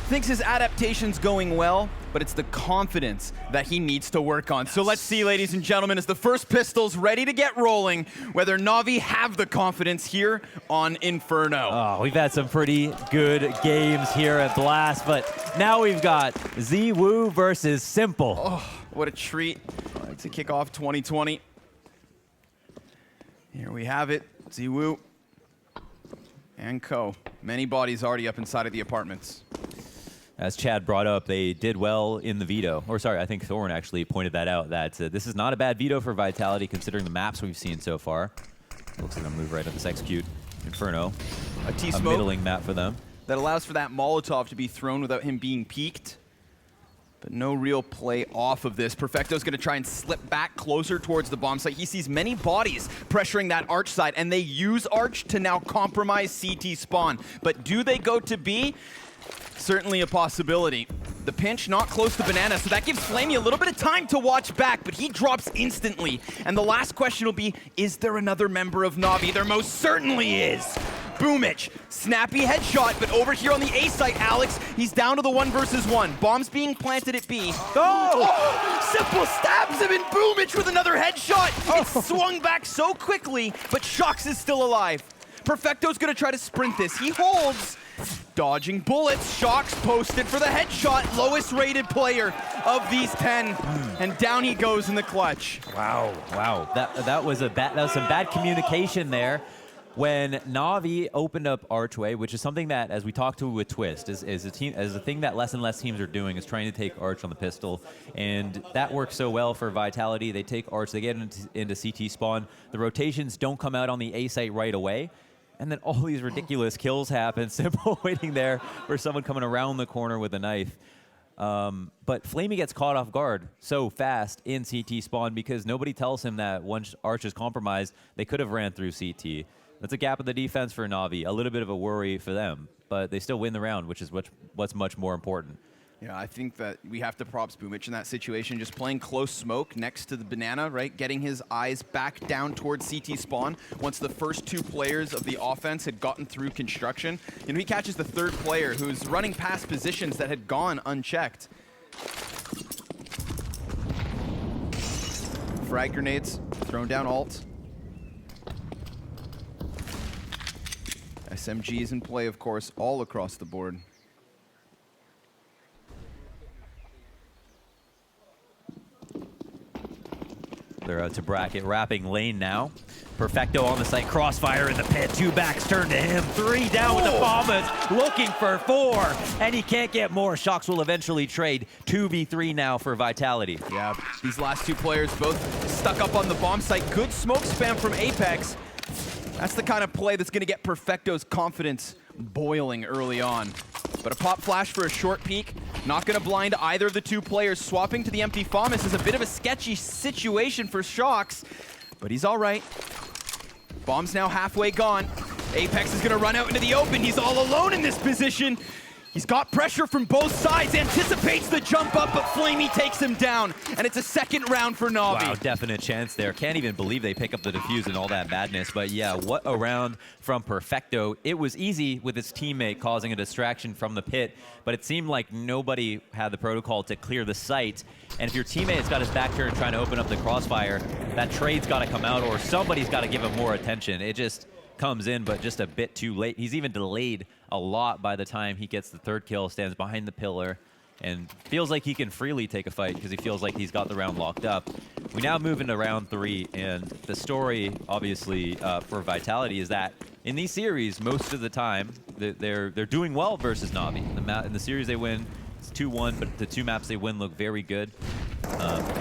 Thinks his adaptation's going well, but it's the confidence that he needs to work on. So let's see, ladies and gentlemen, as the first pistol's ready to get rolling, whether Na'Vi have the confidence here on Inferno. Oh, we've had some pretty good games here at Blast, but now we've got ZWoo versus Simple. Oh, what a treat to kick off 2020. Here we have it, ZWoo and co. Many bodies already up inside of the apartments. As Chad brought up, they did well in the veto. Or sorry, I think Thorn actually pointed that out, that this is not a bad veto for Vitality considering the maps we've seen so far. Looks like a move right at this execute. Inferno, a T-smoke, a middling map for them. That allows for that Molotov to be thrown without him being peeked. But no real play off of this. Perfecto's gonna try and slip back closer towards the bomb site. He sees many bodies pressuring that Arch side, and they use Arch to now compromise CT spawn. But do they go to B? Certainly a possibility. The pinch not close to Banana, so that gives Flamey a little bit of time to watch back, but he drops instantly. And the last question will be, is there another member of Na'Vi? There most certainly is. Boomich, snappy headshot, but over here on the A site, Alex, he's down to the 1 versus 1. Bombs being planted at B. Oh! Simple stabs him, and Boomich with another headshot. It's swung back so quickly, but Shox is still alive. Perfecto's gonna try to sprint this. He holds, dodging bullets. Shox posted for the headshot. Lowest rated player of these 10. And down he goes in the clutch. Wow, wow. That was some bad communication there. When Na'Vi opened up Archway, which is something that, as we talked to with Twist, is a thing that less and less teams are doing, is trying to take Arch on the pistol. And that works so well for Vitality. They take Arch, they get into CT spawn. The rotations don't come out on the A site right away. And then all these ridiculous kills happen. Simple waiting there for someone coming around the corner with a knife. But Flamey gets caught off guard so fast in CT spawn because nobody tells him that once Arch is compromised, they could have ran through CT. That's a gap in the defense for Na'Vi, a little bit of a worry for them, but they still win the round, which is what's much more important. Yeah, I think that we have to props Boomich in that situation, just playing close smoke next to the Banana, right? Getting his eyes back down towards CT spawn once the first 2 players of the offense had gotten through construction. And he catches the 3rd player who's running past positions that had gone unchecked. Frag grenades, thrown down ult. SMGs in play, of course, all across the board. They're out to bracket, wrapping lane now. Perfecto on the site, crossfire in the pit. 2 backs turn to him. 3 down with the bombers, looking for 4, and he can't get more. Shox will eventually trade. 2v3 now for Vitality. Yeah, these last 2 players both stuck up on the bomb site. Good smoke spam from Apex. That's the kind of play that's gonna get Perfecto's confidence boiling early on. But a pop flash for a short peek, not gonna blind either of the 2 players. Swapping to the empty FAMAS is a bit of a sketchy situation for Shox, but he's all right. Bomb's now halfway gone. Apex is gonna run out into the open. He's all alone in this position. He's got pressure from both sides, anticipates the jump up, but Flamey takes him down, and it's a 2nd round for Na'Vi. Wow, definite chance there. Can't even believe they pick up the defuse and all that madness, but yeah, what a round from Perfecto. It was easy with his teammate causing a distraction from the pit, but it seemed like nobody had the protocol to clear the site, and if your teammate's got his back turned trying to open up the crossfire, that trade's got to come out, or somebody's got to give him more attention. It just comes in, but just a bit too late. He's even delayed a lot by the time he gets the 3rd kill, stands behind the pillar, and feels like he can freely take a fight because he feels like he's got the round locked up. We now move into round 3, and the story, obviously, for Vitality is that in these series, most of the time, they're doing well versus Na'Vi. In the series they win, it's 2-1, but the 2 maps they win look very good.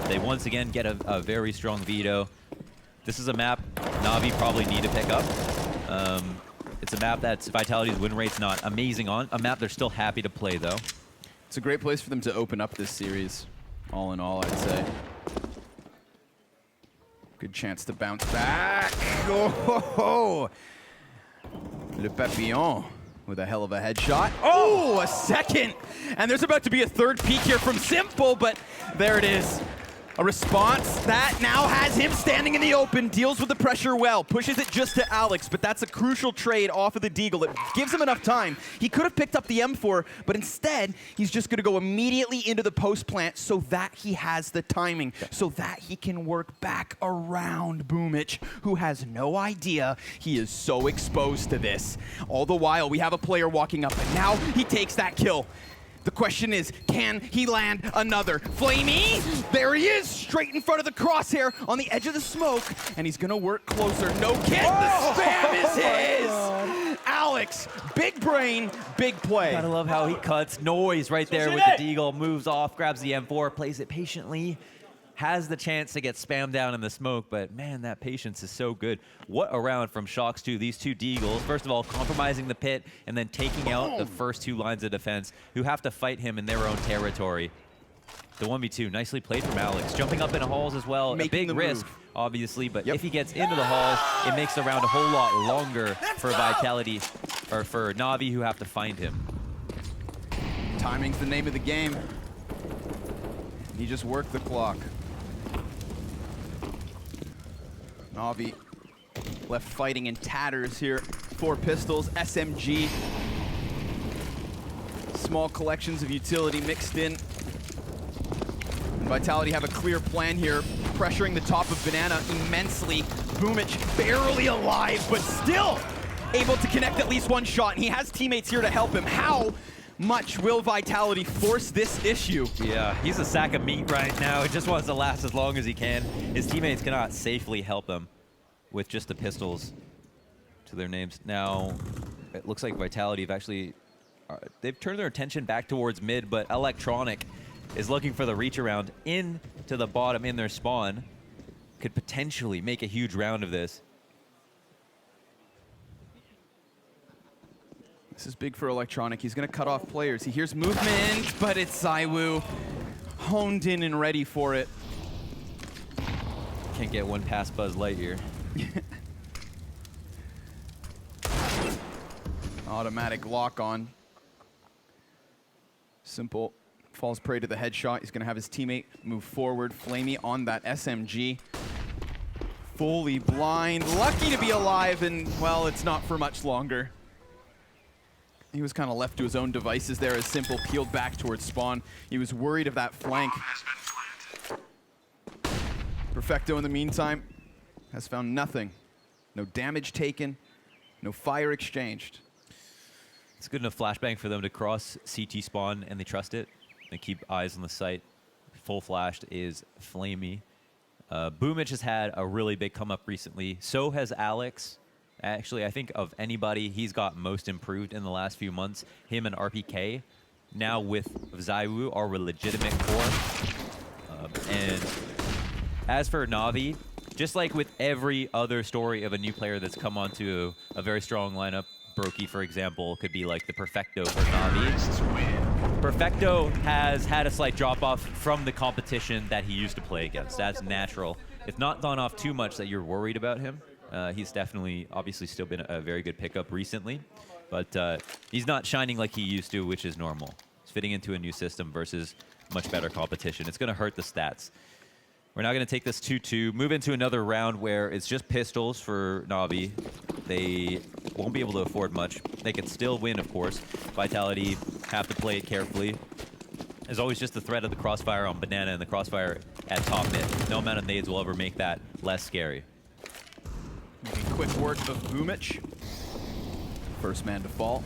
They once again get a very strong veto. This is a map Na'Vi probably need to pick up. It's a map that Vitality's win rate's not amazing on. A map they're still happy to play, though. It's a great place for them to open up this series, all in all, I'd say. Good chance to bounce back. Oh, Le Papillon with a hell of a headshot. Oh, a 2nd! And there's about to be a 3rd peek here from Simple, but there it is. A response that now has him standing in the open, deals with the pressure well, pushes it just to Alex, but that's a crucial trade off of the Deagle. It gives him enough time. He could have picked up the M4, but instead, he's just gonna go immediately into the post plant so that he has the timing, so that he can work back around Boomich, who has no idea he is so exposed to this. All the while, we have a player walking up, and now he takes that kill. The question is, can he land another? Flamey, there he is, straight in front of the crosshair on the edge of the smoke, and he's gonna work closer. No kid, the spam is his! Alex, big brain, big play. Gotta love how he cuts. Noise right there with the Deagle, moves off, grabs the M4, plays it patiently. Has the chance to get spammed down in the smoke, but man, that patience is so good. What a round from Shox 2, these two Deagles. First of all, compromising the pit and then taking out the first two lines of defense who have to fight him in their own territory. The 1v2, nicely played from Alex. Jumping up into halls as well, a big risk, obviously, but if he gets into the halls, it makes the round a whole lot longer for Vitality, or for Na'Vi who have to find him. Timing's the name of the game. He just worked the clock. Na'Vi left fighting in tatters here. 4 pistols, SMG. Small collections of utility mixed in. And Vitality have a clear plan here, pressuring the top of Banana immensely. Boomich barely alive, but still able to connect at least one shot, and he has teammates here to help him. How much will Vitality force this issue? Yeah, he's a sack of meat right now. He just wants to last as long as he can. His teammates cannot safely help him with just the pistols to their names. Now, it looks like Vitality have actually, they've turned their attention back towards mid, but Electronic is looking for the reach around into the bottom in their spawn. Could potentially make a huge round of this. This is big for Electronic. He's going to cut off players. He hears movement, but it's Zaiwu honed in and ready for it. Can't get one past Buzz Lightyear. Automatic lock on. Simple falls prey to the headshot. He's going to have his teammate move forward. Flamey on that SMG. Fully blind. Lucky to be alive, and, well, it's not for much longer. He was kind of left to his own devices there as Simple peeled back towards spawn. He was worried of that flank. Perfecto, in the meantime, has found nothing. No damage taken, no fire exchanged. It's good enough flashbang for them to cross CT spawn, and they trust it. They keep eyes on the site. Full flashed is Flamey. Boomich has had a really big come up recently. So has Alex. Actually, I think of anybody, he's got most improved in the last few months. Him and RPK, now with Zaiwu, are a legitimate core. And as for Na'Vi, just like with every other story of a new player that's come onto a very strong lineup, Brokey, for example, could be like the Perfecto for Na'Vi. Perfecto has had a slight drop-off from the competition that he used to play against. That's natural. It's not gone off too much that you're worried about him. He's definitely, obviously, still been a very good pickup recently, but he's not shining like he used to, which is normal. He's fitting into a new system versus much better competition. It's going to hurt the stats. We're now going to take this 2-2, move into another round where it's just pistols for Na'Vi. They won't be able to afford much. They can still win, of course. Vitality have to play it carefully. There's always just the threat of the crossfire on Banana and the crossfire at top mid. No amount of nades will ever make that less scary. Making quick work of Boomich. First man to fall.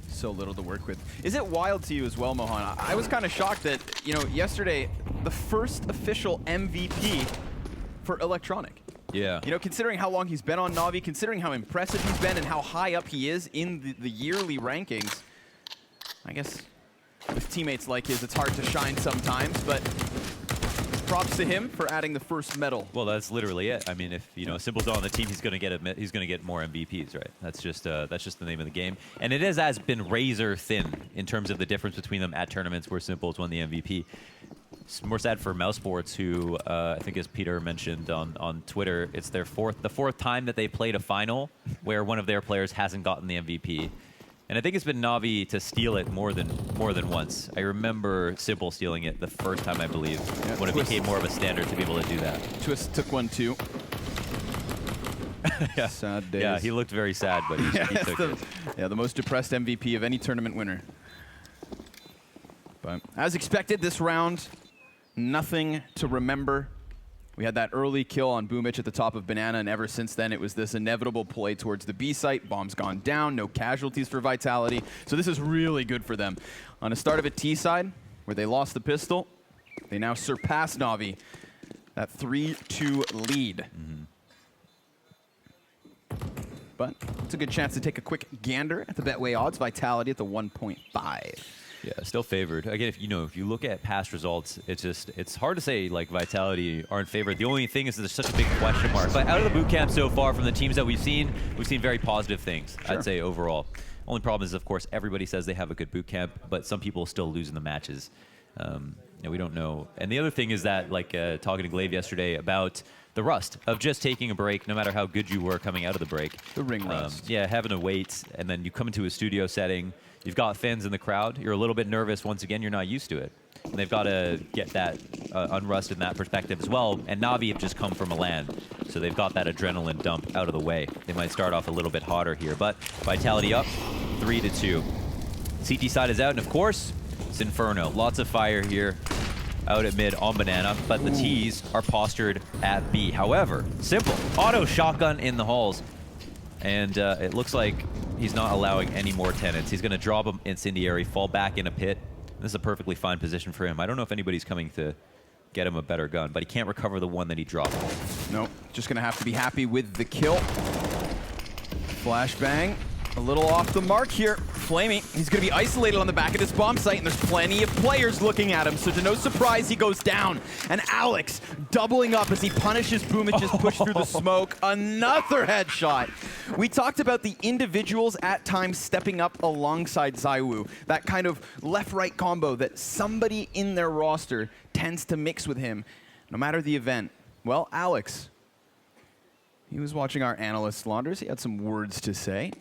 So little to work with. Is it wild to you as well, Mohan? I was kind of shocked that, you know, yesterday, the first official MVP for Electronic. Yeah. You know, considering how long he's been on Na'Vi, considering how impressive he's been and how high up he is in the yearly rankings, I guess with teammates like his, it's hard to shine sometimes, but props to him for adding the first medal. Well, that's literally it. I mean, if Simple's on the team, he's going to get more MVPs, right? That's just the name of the game. And it has been razor thin in terms of the difference between them at tournaments where Simple's won the MVP. It's more sad for Mouse Sports, who I think, as Peter mentioned on Twitter, it's the fourth time that they played a final where one of their players hasn't gotten the MVP. And I think it's been Na'Vi to steal it more than once. I remember Simple stealing it the first time, I believe, when it became more of a standard to be able to do that. Twist took one too. Yeah. Sad days. Yeah, he looked very sad, but he took it. Yeah, the most depressed MVP of any tournament winner. But as expected, this round, nothing to remember. We had that early kill on Boomich at the top of Banana, and ever since then, it was this inevitable play towards the B site. Bomb's gone down, no casualties for Vitality. So this is really good for them. On the start of a T side, where they lost the pistol, they now surpass Na'Vi. That 3-2 lead. But it's a good chance to take a quick gander at the Betway odds. Vitality at the 1.5. Yeah, still favored. Again, if you look at past results, it's hard to say like Vitality aren't favored. The only thing is that there's such a big question mark. But out of the boot camp so far, from the teams that we've seen very positive things. Sure. I'd say overall. Only problem is, of course, everybody says they have a good boot camp, but some people still lose in the matches. We don't know. And the other thing is that, like talking to Glaive yesterday about the rust of just taking a break, no matter how good you were coming out of the break. The ring rust. Yeah, having to wait, and then you come into a studio setting. You've got fans in the crowd. You're a little bit nervous. Once again, you're not used to it. And they've got to get that unrust in that perspective as well. And Na'Vi have just come from a LAN, so they've got that adrenaline dump out of the way. They might start off a little bit hotter here, but Vitality up 3-2. CT side is out, and of course, it's Inferno. Lots of fire here out at mid on Banana, but the T's are postured at B. However, Simple auto shotgun in the halls, and it looks like he's not allowing any more tenants. He's going to drop him incendiary, fall back in a pit. This is a perfectly fine position for him. I don't know if anybody's coming to get him a better gun, but he can't recover the one that he dropped. Nope, just going to have to be happy with the kill. Flashbang, a little off the mark here. Flamey, he's going to be isolated on the back of this bomb site, and there's plenty of players looking at him, so to no surprise, he goes down. And Alex doubling up as he punishes Boomich's push through the smoke. Another headshot. We talked about the individuals at times stepping up alongside Zywoo. That kind of left-right combo that somebody in their roster tends to mix with him, no matter the event. Well, Alex, he was watching our analyst Launders. He had some words to say.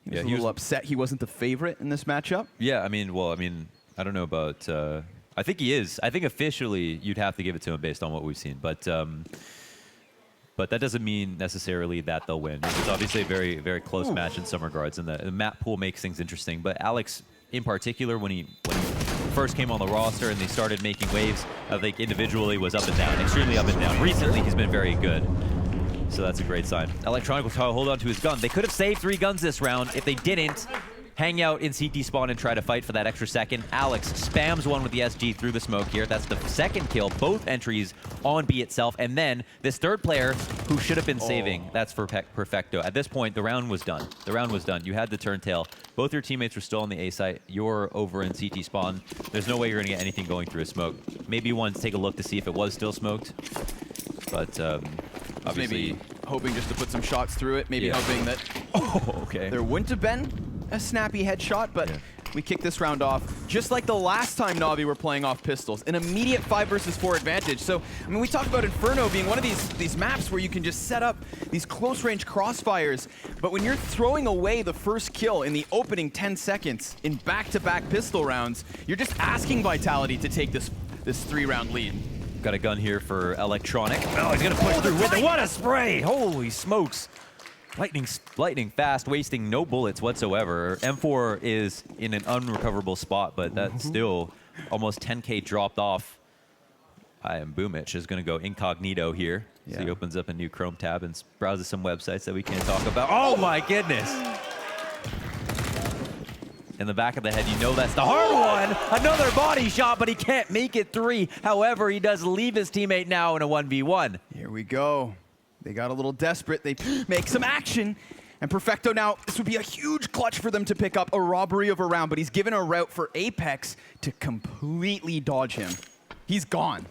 He was a little upset he wasn't the favorite in this matchup. Yeah, I mean, I don't know about... I think he is. I think officially you'd have to give it to him based on what we've seen. But that doesn't mean necessarily that they'll win. It's obviously a very, very close match in some regards, and the map pool makes things interesting. But Alex, in particular, when he first came on the roster and they started making waves, I think individually was up and down, extremely up and down. Recently, he's been very good. So that's a great sign. Electronic will try to hold on to his gun. They could have saved 3 guns this round if they didn't hang out in CT spawn and try to fight for that extra second. Alex spams one with the SG through the smoke here. That's the second kill, both entries on B itself. And then this third player who should have been saving, that's for Perfecto. At this point, the round was done. The round was done. You had the turn tail. Both your teammates were still on the A site. You're over in CT spawn. There's no way you're going to get anything going through a smoke. Maybe you wanted to take a look to see if it was still smoked. But obviously... Maybe hoping just to put some shots through it. Maybe hoping that there wouldn't have been a snappy headshot, but we kick this round off just like the last time Na'Vi were playing off pistols, an immediate 5 versus 4 advantage. So, I mean, we talk about Inferno being one of these maps where you can just set up these close-range crossfires, but when you're throwing away the first kill in the opening 10 seconds in back-to-back pistol rounds, you're just asking Vitality to take this 3-round lead. Got a gun here for Electronic. Oh, he's going to push through with it. What a spray! Holy smokes. Lightning fast, wasting no bullets whatsoever. M4 is in an unrecoverable spot, but that's still almost 10K dropped off. Boomich is going to go incognito here. Yeah. So he opens up a new Chrome tab and browses some websites that we can't talk about. Oh my goodness! In the back of the head, you know that's the hard one. Another body shot, but he can't make it 3. However, he does leave his teammate now in a 1v1. Here we go. They got a little desperate. They make some action. And Perfecto now, this would be a huge clutch for them to pick up a robbery of a round, but he's given a route for Apex to completely dodge him. He's gone.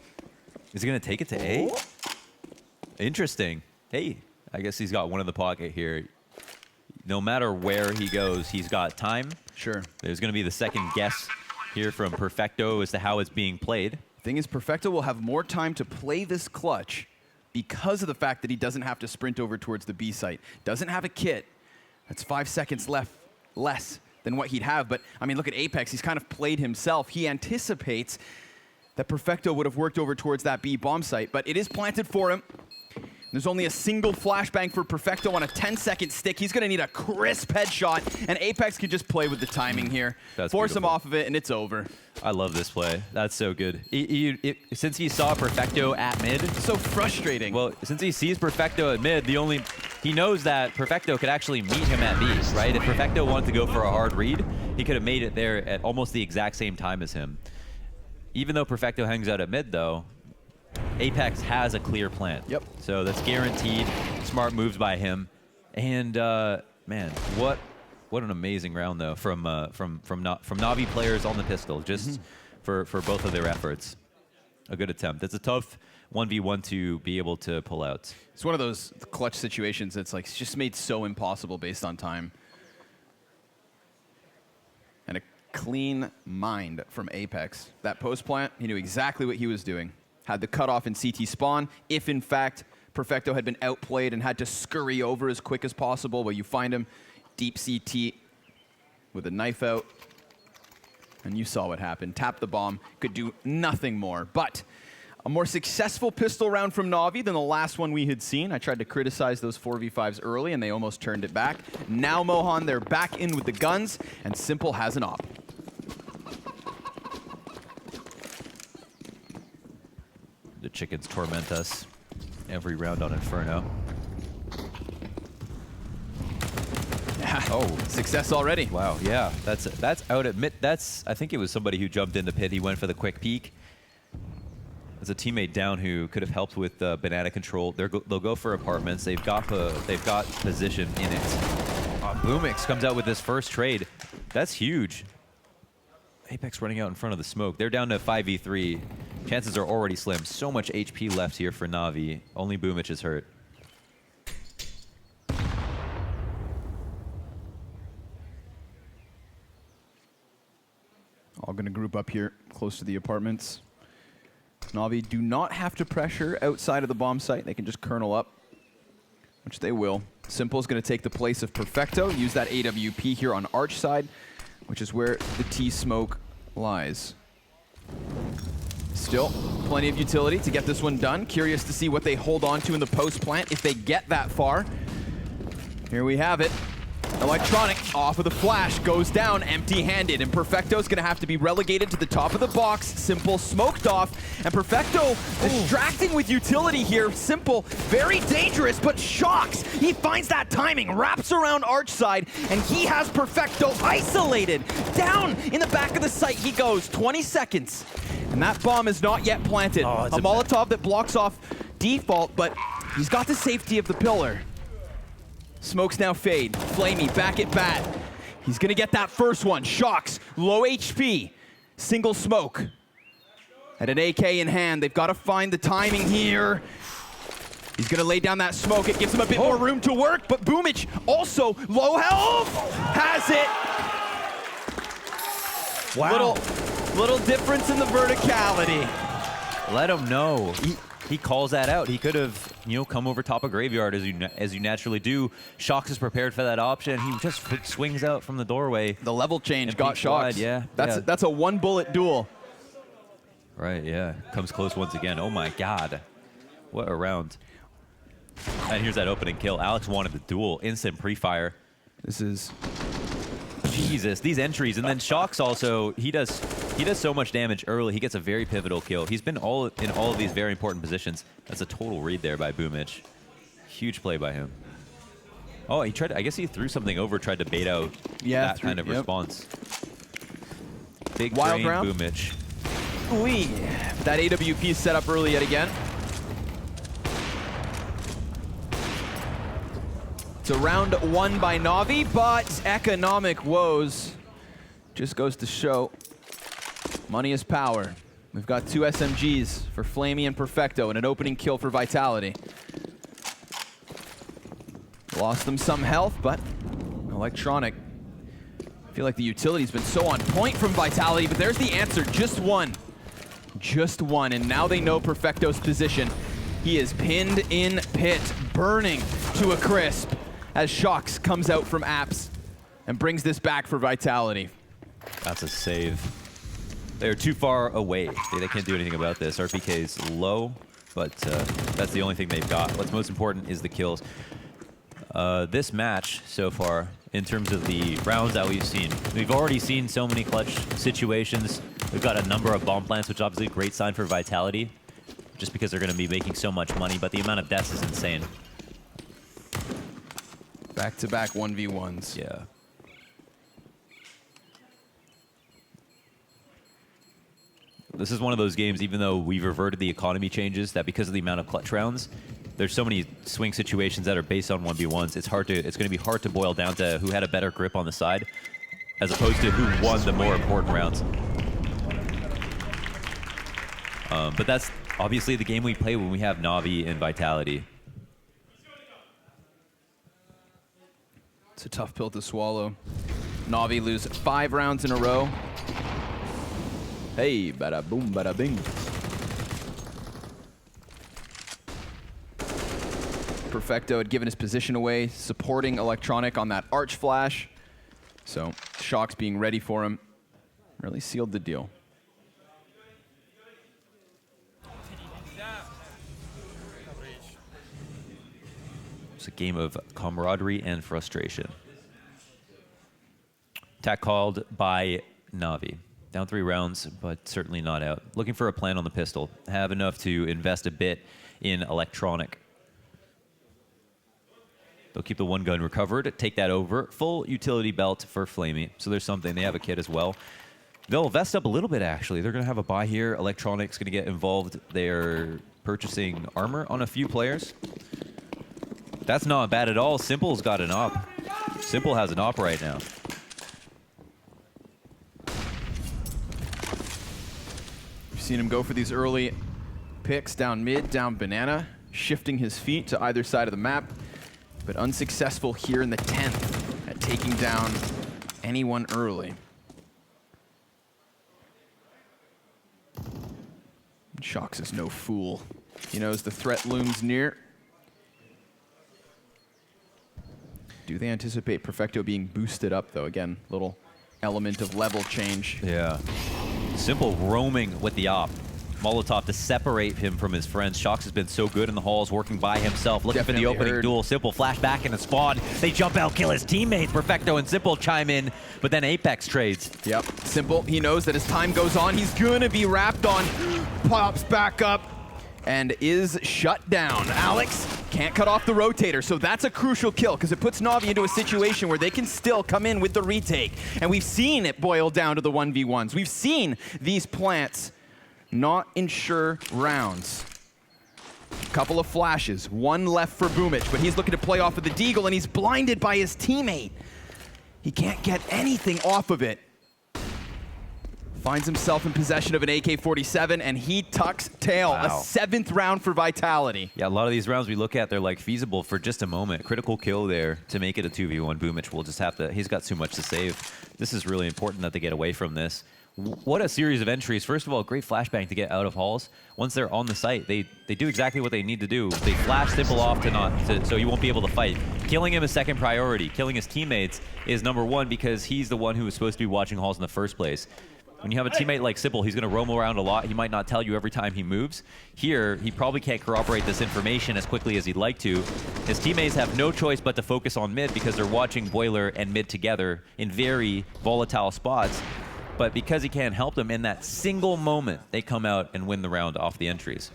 Is he going to take it to A? Interesting. Hey, I guess he's got one in the pocket here. No matter where he goes, he's got time. Sure. There's going to be the second guess here from Perfecto as to how it's being played. Thing is, Perfecto will have more time to play this clutch because of the fact that he doesn't have to sprint over towards the B site. Doesn't have a kit. That's 5 seconds less than what he'd have. But, I mean, look at Apex. He's kind of played himself. He anticipates that Perfecto would have worked over towards that B bomb site, but it is planted for him. There's only a single flashbang for Perfecto on a 10-second stick. He's going to need a crisp headshot, and Apex could just play with the timing here. That's Force beautiful. him off of it, and it's over. I love this play. That's so good. Since he saw Perfecto at mid, So frustrating. well, since he sees Perfecto at mid, he knows that Perfecto could actually meet him at B, right? If Perfecto wanted to go for a hard read, he could have made it there at almost the exact same time as him. Even though Perfecto hangs out at mid, though, Apex has a clear plan. Yep. So that's guaranteed. Smart moves by him. And man, what an amazing round though from Na'Vi players on the pistol, just for both of their efforts. A good attempt. It's a tough 1v1 to be able to pull out. It's one of those clutch situations that's like just made so impossible based on time. And a clean mind from Apex. That post plant, he knew exactly what he was doing. Had the cutoff in CT spawn. If in fact Perfecto had been outplayed and had to scurry over as quick as possible, well, you find him deep CT with a knife out. And you saw what happened. Tapped the bomb, could do nothing more. But a more successful pistol round from Na'Vi than the last one we had seen. I tried to criticize those 4v5s early, and they almost turned it back. Now Mohan, they're back in with the guns, and Simple has an op. The chickens torment us every round on Inferno. Oh, success already. Wow, yeah, that's out at mid. I think it was somebody who jumped in the pit. He went for the quick peek. There's a teammate down who could have helped with banana control. They'll go for apartments. They've got position in it. Boomix comes out with this first trade. That's huge. Apex running out in front of the smoke. They're down to 5v3. Chances are already slim. So much HP left here for Na'Vi. Only Boomich is hurt. All going to group up here close to the apartments. Na'Vi do not have to pressure outside of the bomb site. They can just kernel up, which they will. Simple's going to take the place of Perfecto, use that AWP here on Arch side, which is where the T-smoke lies. Still, plenty of utility to get this one done. Curious to see what they hold on to in the post plant if they get that far. Here we have it. Electronic off of the flash, goes down empty-handed, and Perfecto's gonna have to be relegated to the top of the box. Simple smoked off, and Perfecto distracting with utility here. Simple, very dangerous, but shocks. He finds that timing, wraps around Arch side, and he has Perfecto isolated. Down in the back of the site he goes, 20 seconds. And that bomb is not yet planted. A Molotov that blocks off default, but he's got the safety of the pillar. Smokes now fade. Flamey back at bat. He's gonna get that first one. Shocks, low HP, single smoke. At an AK in hand, they've got to find the timing here. He's gonna lay down that smoke. It gives him a bit more room to work, but Boomich also low health. Has it. Wow. Little difference in the verticality. Let him know. He calls that out. He could have, come over top of Graveyard as you naturally do. Shocks is prepared for that option. He just swings out from the doorway. The level change got Shocks. Yeah. That's a one-bullet duel. Right, yeah. Comes close once again. Oh my God. What a round. And here's that opening kill. Alex wanted the duel. Instant pre-fire. This is... Jesus, these entries. And then Shocks also, he does so much damage early. He gets a very pivotal kill. He's been in all of these very important positions. That's a total read there by Boomich. Huge play by him. Oh, he tried. I guess he threw something over, tried to bait out that kind of response. Big wild brain round. Boomich. Ooh, that AWP is set up early yet again. It's a round won by Na'Vi, but economic woes just goes to show money is power. We've got 2 SMGs for Flamey and Perfecto and an opening kill for Vitality. Lost them some health, but Electronic. I feel like the utility's been so on point from Vitality, but there's the answer, just one. Just one, and now they know Perfecto's position. He is pinned in pit, burning to a crisp as Shocks comes out from Apps. and brings this back for Vitality. That's a save. They're too far away. They can't do anything about this. RPK's low, but that's the only thing they've got. What's most important is the kills. This match so far, in terms of the rounds that we've already seen so many clutch situations. We've got a number of bomb plants, which is obviously a great sign for Vitality, just because they're going to be making so much money, but the amount of deaths is insane. Back-to-back 1v1s. Yeah. This is one of those games, even though we've reverted the economy changes, that because of the amount of clutch rounds, there's so many swing situations that are based on 1v1s. It's going to be hard to boil down to who had a better grip on the side, as opposed to who won the more important rounds. But that's obviously the game we play when we have Na'Vi and Vitality. It's a tough pill to swallow. Na'Vi lose 5 rounds in a row. Hey, bada boom, bada bing. Perfecto had given his position away, supporting Electronic on that arch flash. So Shox being ready for him really sealed the deal. It's a game of camaraderie and frustration. Attack called by Na'Vi. Down 3 rounds, but certainly not out. Looking for a plan on the pistol. Have enough to invest a bit in Electronic. They'll keep the one gun recovered, take that over. Full utility belt for Flamey. So there's something. They have a kit as well. They'll vest up a little bit, actually. They're going to have a buy here. Electronic's going to get involved. They're purchasing armor on a few players. That's not bad at all. Simple's got an op. Simple has an op right now. You've seen him go for these early picks down mid, down banana, shifting his feet to either side of the map, but unsuccessful here in the 10th at taking down anyone early. Shox is no fool. He knows the threat looms near. Do they anticipate Perfecto being boosted up, though? Again, little element of level change. Yeah. Simple roaming with the op. Molotov to separate him from his friends. Shox has been so good in the halls, working by himself, looking for the opening duel. Simple flash back in the spawn. They jump out, kill his teammates. Perfecto and Simple chime in, but then Apex trades. Yep. Simple, he knows that as time goes on, he's going to be wrapped on. Pops back up and is shut down. Alex can't cut off the rotator, so that's a crucial kill because it puts Na'Vi into a situation where they can still come in with the retake. And we've seen it boil down to the 1v1s. We've seen these plants not ensure rounds. Couple of flashes, one left for Boomich, but he's looking to play off of the Deagle and he's blinded by his teammate. He can't get anything off of it. Finds himself in possession of an AK-47 and he tucks tail. Wow. A 7th round for Vitality. Yeah, a lot of these rounds we look at, they're like feasible for just a moment. Critical kill there to make it a 2v1. Boomich will just have to, he's got too much to save. This is really important that they get away from this. What a series of entries. First of all, great flashbang to get out of halls. Once they're on the site, they do exactly what they need to do. They flash Simple off so he won't be able to fight. Killing him is second priority. Killing his teammates is number 1 because he's the one who was supposed to be watching halls in the first place. When you have a teammate like Simple, he's going to roam around a lot. He might not tell you every time he moves. Here, he probably can't corroborate this information as quickly as he'd like to. His teammates have no choice but to focus on mid because they're watching Boiler and mid together in very volatile spots. But because he can't help them in that single moment, they come out and win the round off the entries.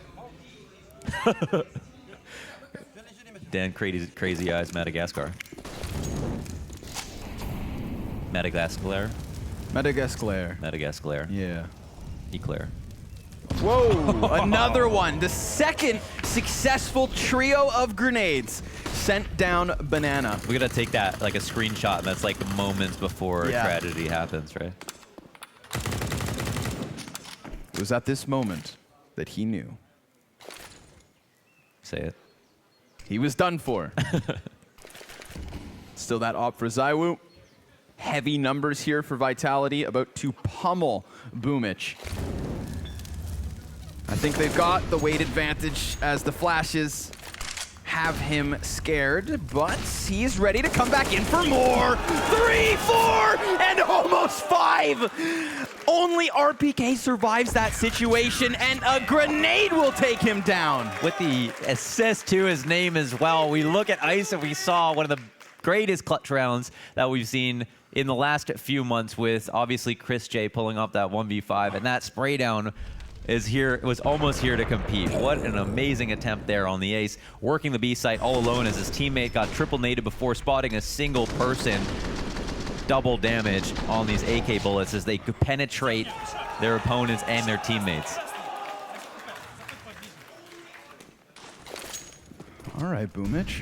Dan, crazy eyes, Madagascar. Madagascar. Madagascar. Madagascar. Yeah. Eclair. Whoa, another one. The second successful trio of grenades sent down banana. We gotta take that like a screenshot, and that's like moments before tragedy happens, right? It was at this moment that he knew. Say it. He was done for. Still that op for Zywoo. Heavy numbers here for Vitality, about to pummel Boomich. I think they've got the weight advantage as the flashes have him scared, but he's ready to come back in for more. 3, 4, and almost 5. Only RPK survives that situation, and a grenade will take him down. With the assist to his name as well, we look at Ice and we saw one of the greatest clutch rounds that we've seen in the last few months, with obviously Chris J pulling off that 1v5, and that spray down is here. It was almost here to compete. What an amazing attempt there on the ace, working the B site all alone as his teammate got triple naded before spotting a single person. Double damage on these AK bullets as they could penetrate their opponents and their teammates. All right, Boomich.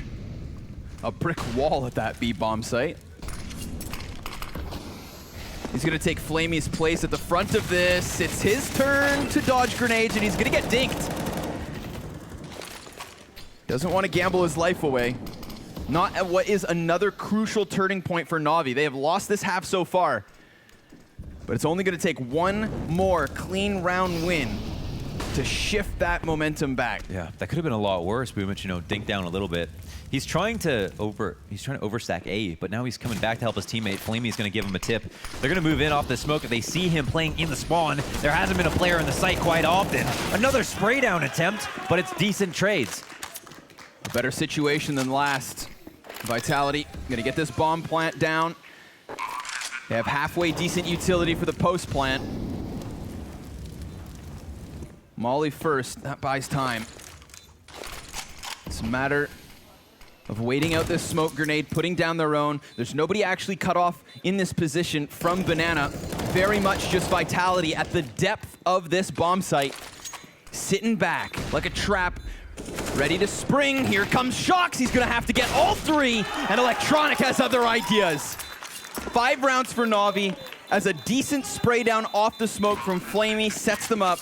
A brick wall at that B bomb site. He's gonna take Flamey's place at the front of this. It's his turn to dodge grenades, and he's gonna get dinked. Doesn't want to gamble his life away. Not at what is another crucial turning point for Na'Vi. They have lost this half so far, but it's only gonna take one more clean round win to shift that momentum back. Yeah, that could have been a lot worse. Boomich, you know, dink down a little bit. He's trying to overstack A, but now he's coming back to help his teammate. Flamey's going to give him a tip. They're going to move in off the smoke. If they see him playing in the spawn, there hasn't been a player in the site quite often. Another spray down attempt, but it's decent trades. A better situation than last. Vitality going to get this bomb plant down. They have halfway decent utility for the post plant. Molly first, that buys time. It's a matter of waiting out this smoke grenade, putting down their own. There's nobody actually cut off in this position from Banana. Very much just Vitality at the depth of this bomb site. Sitting back like a trap, ready to spring. Here comes Shox. He's gonna have to get all 3, and Electronic has other ideas. 5 rounds for Na'Vi as a decent spray down off the smoke from Flamey sets them up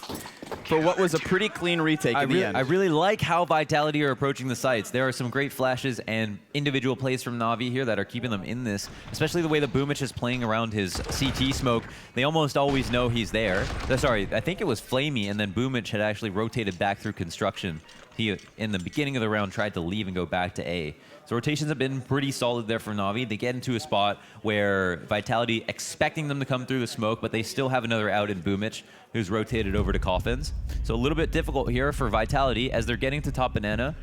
for what was a pretty clean retake in the end. I really like how Vitality are approaching the sites. There are some great flashes and individual plays from Na'Vi here that are keeping them in this, especially the way that Boomich is playing around his CT smoke. They almost always know he's there. Sorry, I think it was Flamey, and then Boomich had actually rotated back through construction. He, in the beginning of the round, tried to leave and go back to A. So rotations have been pretty solid there for Na'Vi. They get into a spot where Vitality expecting them to come through the smoke, but they still have another out in Boomich, who's rotated over to Coffins. So a little bit difficult here for Vitality as they're getting to top Banana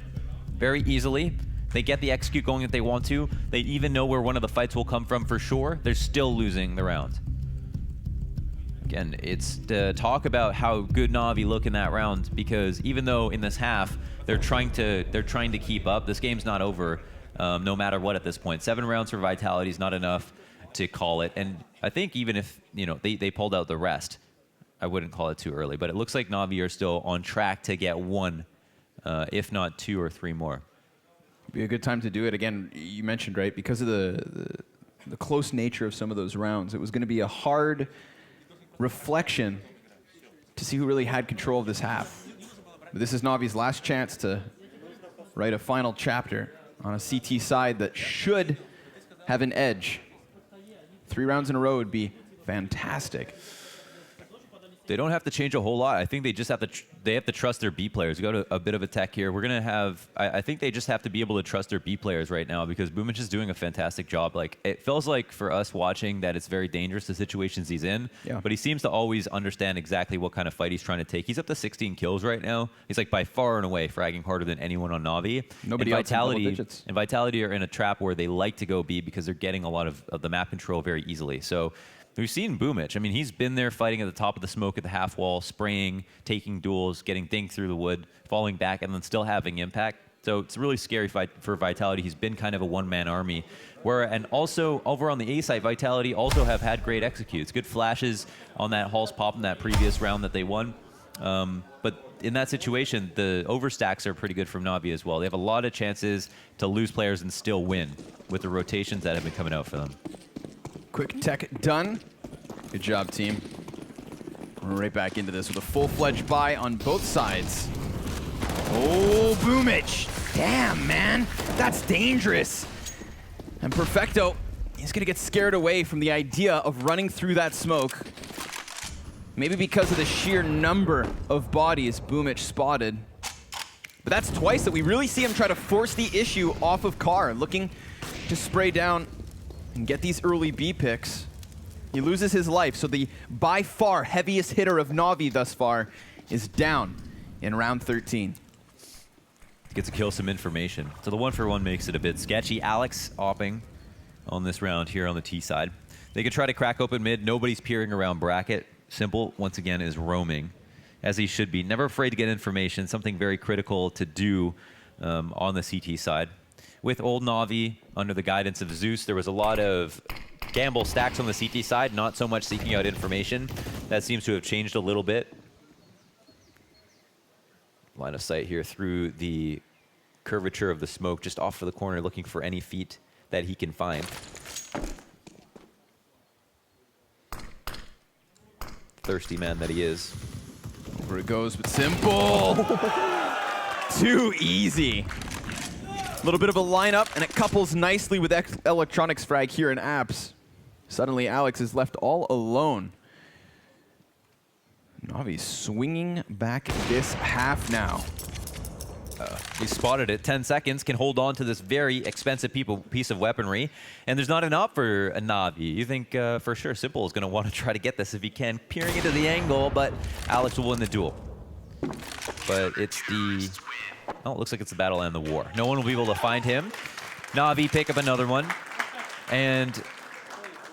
very easily. They get the execute going if they want to. They even know where one of the fights will come from for sure. They're still losing the round. Again, it's to talk about how good Na'Vi look in that round, because even though in this half they're trying to keep up, this game's not over no matter what at this point. 7 rounds for Vitality is not enough to call it, and I think even if they pulled out the rest, I wouldn't call it too early. But it looks like Na'Vi are still on track to get 1, if not 2 or 3 more. Be a good time to do it again. You mentioned, right, because of the close nature of some of those rounds, it was going to be a hard reflection to see who really had control of this half. But this is Na'Vi's last chance to write a final chapter on a CT side that should have an edge. 3 rounds in a row would be fantastic. They don't have to change a whole lot. I think they just have to they have to trust their B players. We got a bit of a tech here. We're gonna have. I think they just have to be able to trust their B players right now, because Boomich is doing a fantastic job. Like, it feels like for us watching that it's very dangerous the situations he's in. Yeah. But he seems to always understand exactly what kind of fight he's trying to take. He's up to 16 kills right now. He's like by far and away fragging harder than anyone on Na'Vi. Nobody else in double digits. And Vitality are in a trap where they like to go B because they're getting a lot of the map control very easily. So we've seen Boomich. I mean, he's been there fighting at the top of the smoke at the half wall, spraying, taking duels, getting dinked through the wood, falling back, and then still having impact. So it's a really scary fight for Vitality. He's been kind of a one-man army. And also, over on the A side, Vitality also have had great executes. Good flashes on that Halls pop in that previous round that they won. But in that situation, the overstacks are pretty good from Na'Vi as well. They have a lot of chances to lose players and still win with the rotations that have been coming out for them. Quick tech done. Good job, team. We're right back into this with a full-fledged buy on both sides. Oh, Boomich. Damn, man. That's dangerous. And Perfecto, he's going to get scared away from the idea of running through that smoke. Maybe because of the sheer number of bodies Boomich spotted. But that's twice that we really see him try to force the issue off of Carr, looking to spray down and get these early B picks. He loses his life, so the by far heaviest hitter of Na'Vi thus far is down in round 13. Gets to kill some information. So the 1-for-1 makes it a bit sketchy. Alex opping on this round here on the T side. They could try to crack open mid. Nobody's peering around bracket. Simple, once again, is roaming, as he should be. Never afraid to get information, something very critical to do on the CT side. With old Na'Vi, under the guidance of Zeus, there was a lot of gamble stacks on the CT side, not so much seeking out information. That seems to have changed a little bit. Line of sight here through the curvature of the smoke, just off for the corner, looking for any feet that he can find. Thirsty man that he is. Over it goes, but Simple. Too easy. A little bit of a lineup, and it couples nicely with Electronics frag here in Apps. Suddenly, Alex is left all alone. Na'Vi swinging back this half now. He spotted it. 10 seconds, can hold on to this very expensive piece of weaponry. And there's not enough for a Na'Vi. You think for sure Simple is going to want to try to get this if he can, peering into the angle, but Alex will win the duel. But it's the... Oh, it looks like it's the battle and the war. No one will be able to find him. Na'Vi pick up another one. And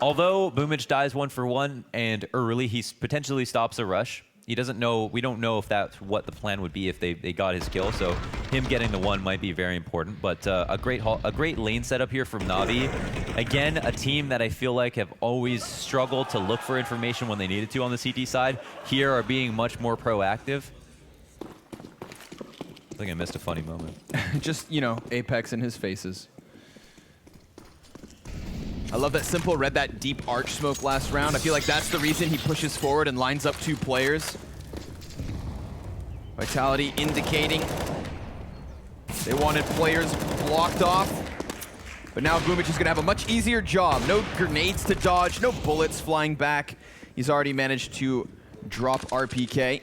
although Boomage dies 1-for-1 and early, he potentially stops a rush. He doesn't know, we don't know if that's what the plan would be if they got his kill, so him getting the one might be very important. But a great lane setup here from Na'Vi. Again, a team that I feel like have always struggled to look for information when they needed to on the CT side. Here are being much more proactive. I think I missed a funny moment. Just, you know, Apex in his faces. I love that Simple read that deep arch smoke last round. I feel like that's the reason he pushes forward and lines up 2 players. Vitality indicating they wanted players blocked off. But now Boomage is going to have a much easier job. No grenades to dodge, no bullets flying back. He's already managed to drop RPK.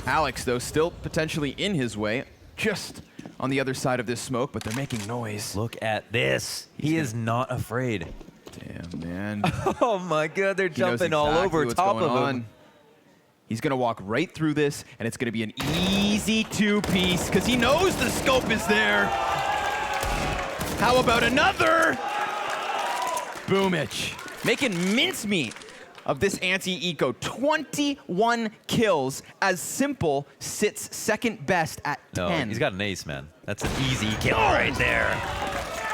Alex, though, still potentially in his way. Just on the other side of this smoke, but they're making noise. Look at this. He is not afraid. Damn, man. Oh my God, they're jumping exactly all over top of him. He's gonna walk right through this, and it's gonna be an easy 2-piece, because he knows the scope is there. How about another? Boomage, making mincemeat of this anti-eco. 21 kills as Simple sits second best at 10. No, he's got an ace, man. That's an easy kill right there.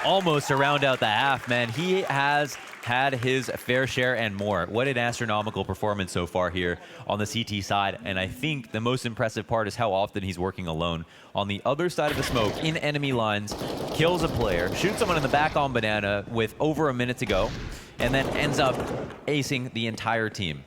Almost to round out the half, man. He has had his fair share and more. What an astronomical performance so far here on the CT side. And I think the most impressive part is how often he's working alone. On the other side of the smoke, in enemy lines, kills a player, shoots someone in the back on Banana with over a minute to go, and then ends up acing the entire team.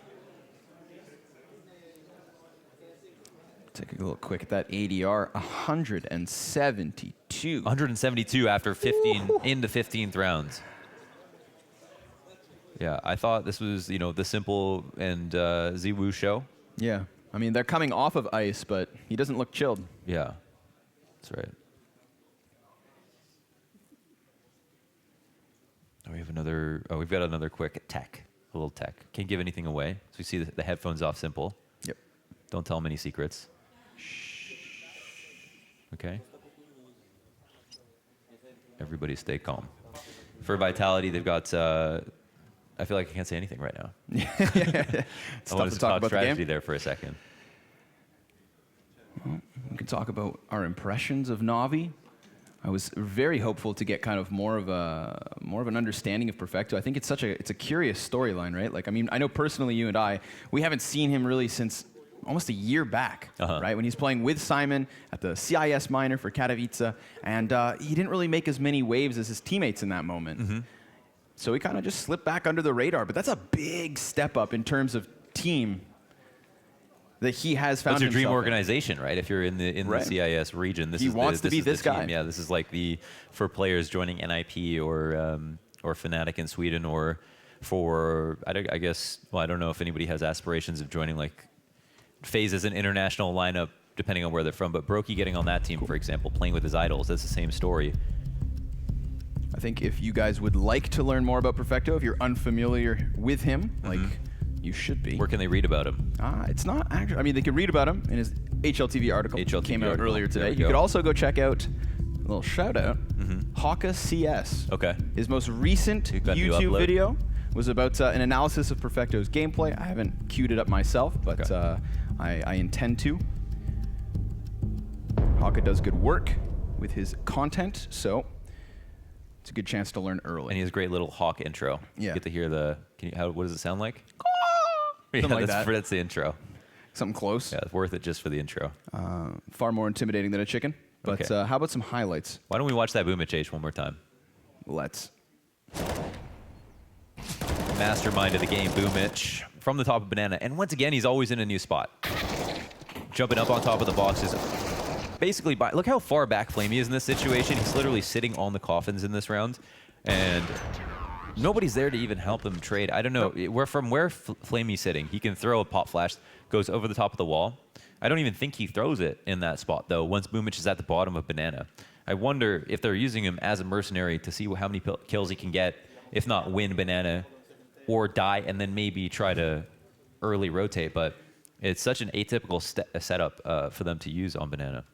Take a look quick at that ADR, 172. 172 after 15 in the 15th rounds. Yeah, I thought this was, you know, the Simple and Ziwu show. Yeah, I mean, they're coming off of ice, but he doesn't look chilled. Yeah, that's right. Oh, we have another, oh, we've got another quick tech, a little tech. Can't give anything away. So we see the headphones off Simple. Yep. Don't tell him any secrets. Okay. Everybody stay calm. For Vitality, they've got, I feel like I can't say anything right now. It's I tough wanted to to talk talk about strategy the game. there for a second. Well, we can talk about our impressions of Na'Vi. I was very hopeful to get kind of more of an understanding of Perfecto. I think it's a curious storyline, right? Like, I mean, I know personally you and I, we haven't seen him really since almost a year back, right? When he's playing with Simon at the CIS minor for Katowice, and he didn't really make as many waves as his teammates in that moment. So he kind of just slipped back under the radar, but that's a big step up in terms of team that he has found. That's your dream himself organization, right? If you're in the CIS region, this he is wants to be this guy. Yeah, this is like for players joining NIP or Fnatic in Sweden, or for I guess, well, I don't know if anybody has aspirations of joining like FaZe as an international lineup depending on where they're from. But Brokey getting on that team, for example, playing with his idols, that's the same story. I think if you guys would like to learn more about Perfecto, if you're unfamiliar with him, like you should be. Where can they read about him? It's not actually. I mean, they can read about him in his HLTV article. HLTV came out article. earlier today. You You could also go check out a little shout out, Hawka CS. Okay. His most recent You've got a new YouTube upload? video was about an analysis of Perfecto's gameplay. I haven't queued it up myself, but Okay. I intend to. Hawka does good work with his content, so it's a good chance to learn early. And he has a great little hawk intro. Yeah. You get to hear the. What does it sound like? Yeah, Something like that. that's the intro. Something close. Yeah, it's worth it just for the intro. Far more intimidating than a chicken. But Okay. how about some highlights? Why don't we watch that Boomich H one more time? Let's. Mastermind of the game, Boomich, from the top of Banana. And once again, he's always in a new spot. Jumping up on top of the boxes. Basically, look how far back Flamey is in this situation. He's literally sitting on the coffins in this round. And nobody's there to even help him trade. I don't know. From where Flamey's sitting, he can throw a pop flash, goes over the top of the wall. I don't even think he throws it in that spot, though, once Boomich is at the bottom of Banana. I wonder if they're using him as a mercenary to see how many kills he can get, if not win Banana, or die and then maybe try to early rotate. But it's such an atypical setup for them to use on Banana.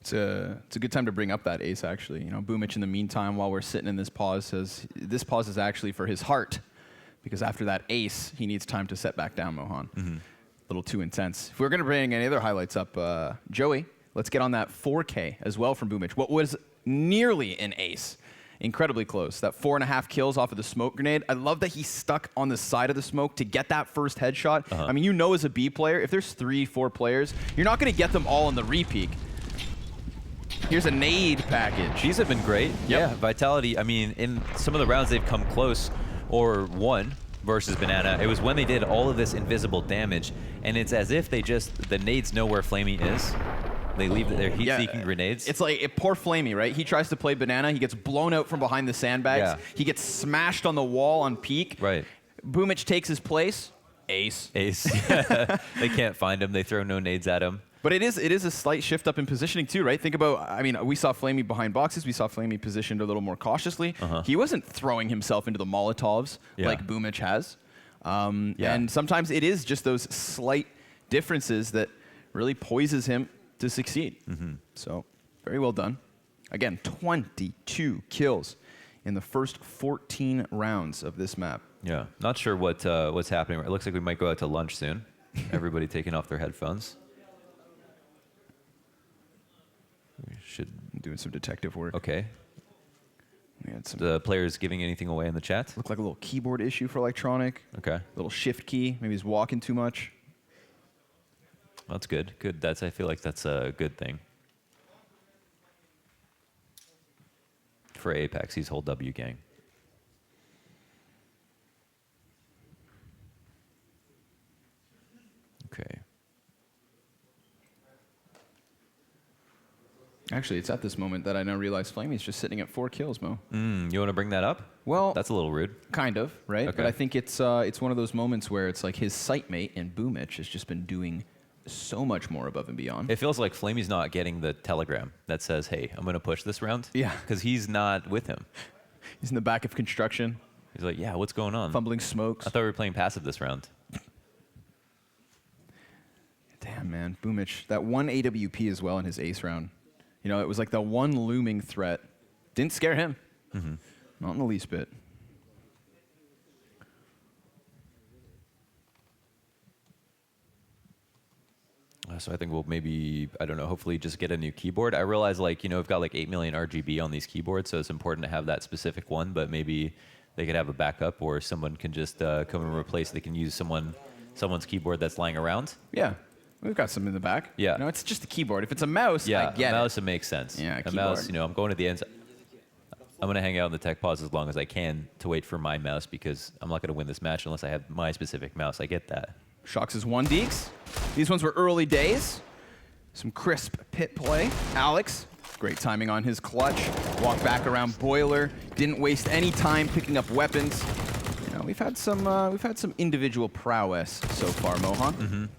It's a good time to bring up that ace, actually. You know, Boomich, in the meantime, while we're sitting in this pause, says this pause is actually for his heart, because after that ace, he needs time to set back down Mohan. A little too intense. If we're going to bring any other highlights up, Joey, let's get on that 4K as well from Boomich. What was nearly an ace. Incredibly close. That 4.5 kills off of the smoke grenade. I love that he stuck on the side of the smoke to get that first headshot. I mean, you know, as a B player, if there's 3-4 players, you're not going to get them all in the repeak. Here's a nade package. These have been great. Yeah, Vitality, I mean, in some of the rounds they've come close or won versus Banana, it was when they did all of this invisible damage, and it's as if the nades know where Flamey is. They leave their heat-seeking grenades. It's like poor Flamey, right? He tries to play Banana. He gets blown out from behind the sandbags. Yeah. He gets smashed on the wall on peak. Right. Boomich takes his place. Ace. Ace. They can't find him. They throw no nades at him. But it is a slight shift up in positioning too, right? Think about, I mean, we saw Flamey behind boxes. We saw Flamey positioned a little more cautiously. He wasn't throwing himself into the Molotovs like Boomich has. And sometimes it is just those slight differences that really poises him to succeed. So very well done. Again, 22 kills in the first 14 rounds of this map. Yeah, not sure what's happening. It looks like we might go out to lunch soon. Everybody taking off their headphones. We should Doing some detective work. Okay. We had some, The players giving anything away in the chat? looked like a little keyboard issue for Electronic. Okay. A little shift key. Maybe he's walking too much. That's good. Good. I feel like that's a good thing. For Apex, he's whole W gang. Okay. Actually, it's at this moment that I now realize Flamey's just sitting at 4 kills, Mo. You want to bring that up? Well, That's a little rude. kind of, right? Okay. But I think it's one of those moments where it's like his sitemate in Boomich has just been doing so much more above and beyond. It feels like Flamey's not getting the telegram that says, hey, I'm going to push this round. Yeah. Because he's not with him. He's in the back of construction, He's like, yeah, what's going on? fumbling smokes. I thought we were playing passive this round. Damn, man. Boomich, that one AWP as well in his ace round. You know, it was like the one looming threat. Didn't scare him. Not in the least bit. So I think we'll maybe, I don't know, hopefully just get a new keyboard. I realize, like, you know, we've got like 8 million RGB on these keyboards, so it's important to have that specific one, but maybe they could have a backup, or someone can just come and replace. They can use someone's keyboard that's lying around. Yeah. We've got some in the back. Yeah. You know, it's just a keyboard. If it's a mouse, Yeah, I get a mouse, it. it makes sense. Yeah, a mouse, keyboard. you know, I'm going to the ends. I'm going to hang out in the tech pause as long as I can to wait for my mouse, because I'm not going to win this match unless I have my specific mouse. I get that. Shox is 1 Deeks. These ones were early days. Some crisp pit play. Alex, great timing on his clutch. Walked back around Boiler. Didn't waste any time picking up weapons. You know, we've had some individual prowess so far, Mohan.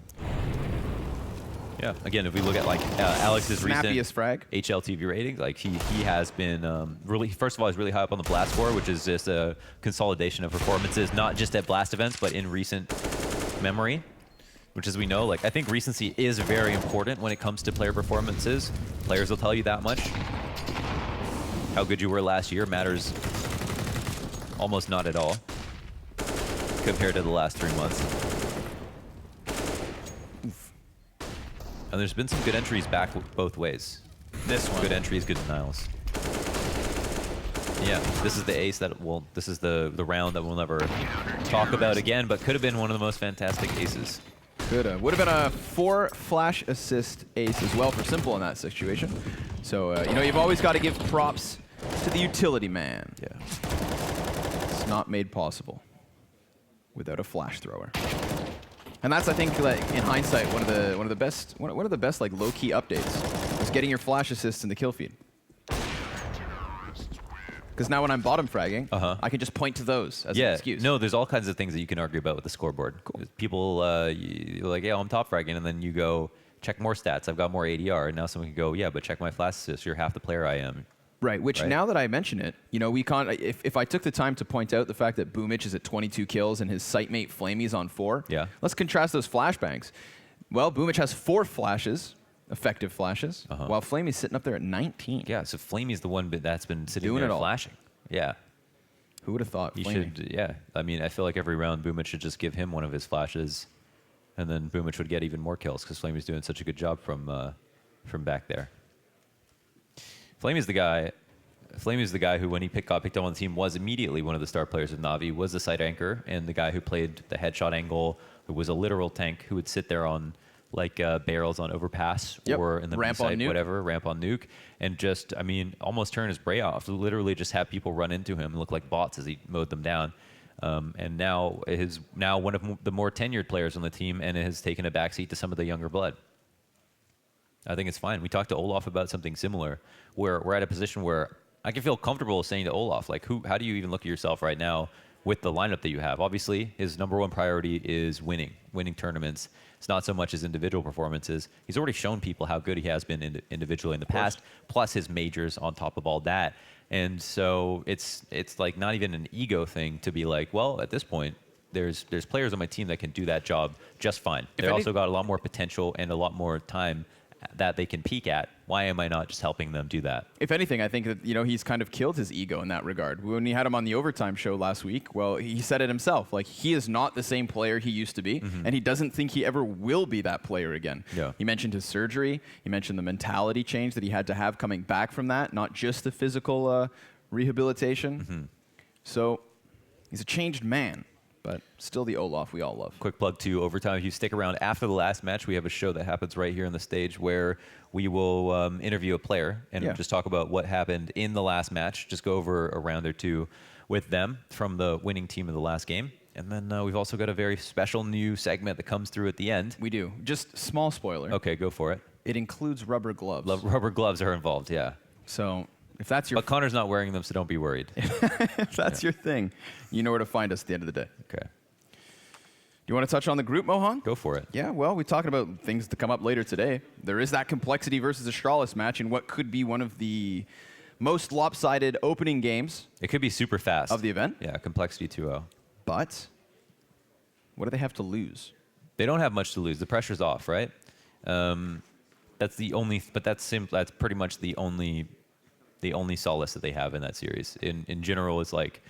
Yeah. Again, if we look at like Alex's recent Snappiest frag. HLTV ratings, like he has been really, first of all, he's really high up on the Blast score, which is just a consolidation of performances, not just at Blast events, but in recent memory. Which, as we know, like I think recency is very important when it comes to player performances. Players will tell you that much. How good you were last year matters almost not at all compared to the last 3 months. Oof. And there's been some good entries back both ways. This one. Good entries, good denials. Yeah, this is the ace that will. This is the round that we'll never talk about again, but could have been one of the most fantastic aces. Coulda. Would have been a 4 flash assist ace as well for Simple in that situation. So, you know, you've always got to give props to the utility man. Yeah. It's not made possible without a flash thrower. And that's, I think, like, in hindsight, one of the best like low-key updates was getting your flash assists in the kill feed. Because now when I'm bottom fragging, I can just point to those as an excuse. No, there's all kinds of things that you can argue about with the scoreboard. Cool. People, you're like, yeah, I'm top fragging, and then you go, check more stats. I've got more ADR. And now someone can go, yeah, but check my flash assist. You're half the player I am. Right, which now that I mention it, you know, we can't. If I took the time to point out the fact that Boomich is at 22 kills and his sitemate Flamey's on 4, let's contrast those flashbangs. Well, Boomich has 4 flashes, effective flashes, while Flamey's sitting up there at 19. Yeah, so Flamey's the one that's been sitting there flashing. Yeah. Who would have thought? He should, yeah. I mean, I feel like every round Boomich should just give him one of his flashes, and then Boomich would get even more kills because Flamey's doing such a good job from back there. Flamey's the guy who, when he got picked up on the team, was immediately one of the star players of Na'Vi, was the site anchor, and the guy who played the headshot angle, who was a literal tank, who would sit there on like barrels on overpass or in the ramp on nuke. Whatever, ramp on nuke, and just, I mean, almost turn his bray off. Literally just have people run into him and look like bots as he mowed them down. And now is one of the more tenured players on the team, and it has taken a backseat to some of the younger blood. I think it's fine. We talked to Olaf about something similar, where we're at a position where I can feel comfortable saying to Olaf, like, how do you even look at yourself right now with the lineup that you have? Obviously, his #1 priority is winning tournaments. It's not so much his individual performances. He's already shown people how good he has been individually in the past, plus his majors on top of all that. And so it's like not even an ego thing to be like, well, at this point, there's players on my team that can do that job just fine. They also got a lot more potential and a lot more time that they can peak at. Why am I not just helping them do that? If anything, I think that, you know, he's kind of killed his ego in that regard. When we had him on the Overtime show last week, well, he said it himself. Like, he is not the same player he used to be, and he doesn't think he ever will be that player again. Yeah. He mentioned his surgery. He mentioned the mentality change that he had to have coming back from that, not just the physical rehabilitation. So he's a changed man, but still the Olaf we all love. Quick plug to Overtime. If you stick around after the last match, we have a show that happens right here on the stage where we will interview a player and just talk about what happened in the last match. Just go over a round or two with them from the winning team of the last game. And then we've also got a very special new segment that comes through at the end. We do. Just small spoiler. Okay, go for it. It includes rubber gloves. Rubber gloves are involved, yeah. So if that's your... But Connor's not wearing them, so don't be worried. If that's your thing, you know where to find us at the end of the day. Okay. Do you want to touch on the group, Mohan? Go for it. Yeah, well, we're talking about things to come up later today. There is that Complexity versus Astralis match in what could be one of the most lopsided opening games. It could be super fast. Of the event. Yeah, Complexity 2-0. But what do they have to lose? They don't have much to lose. The pressure's off, right? That's the only, but that's pretty much the only solace that they have in that series. In general, it's like,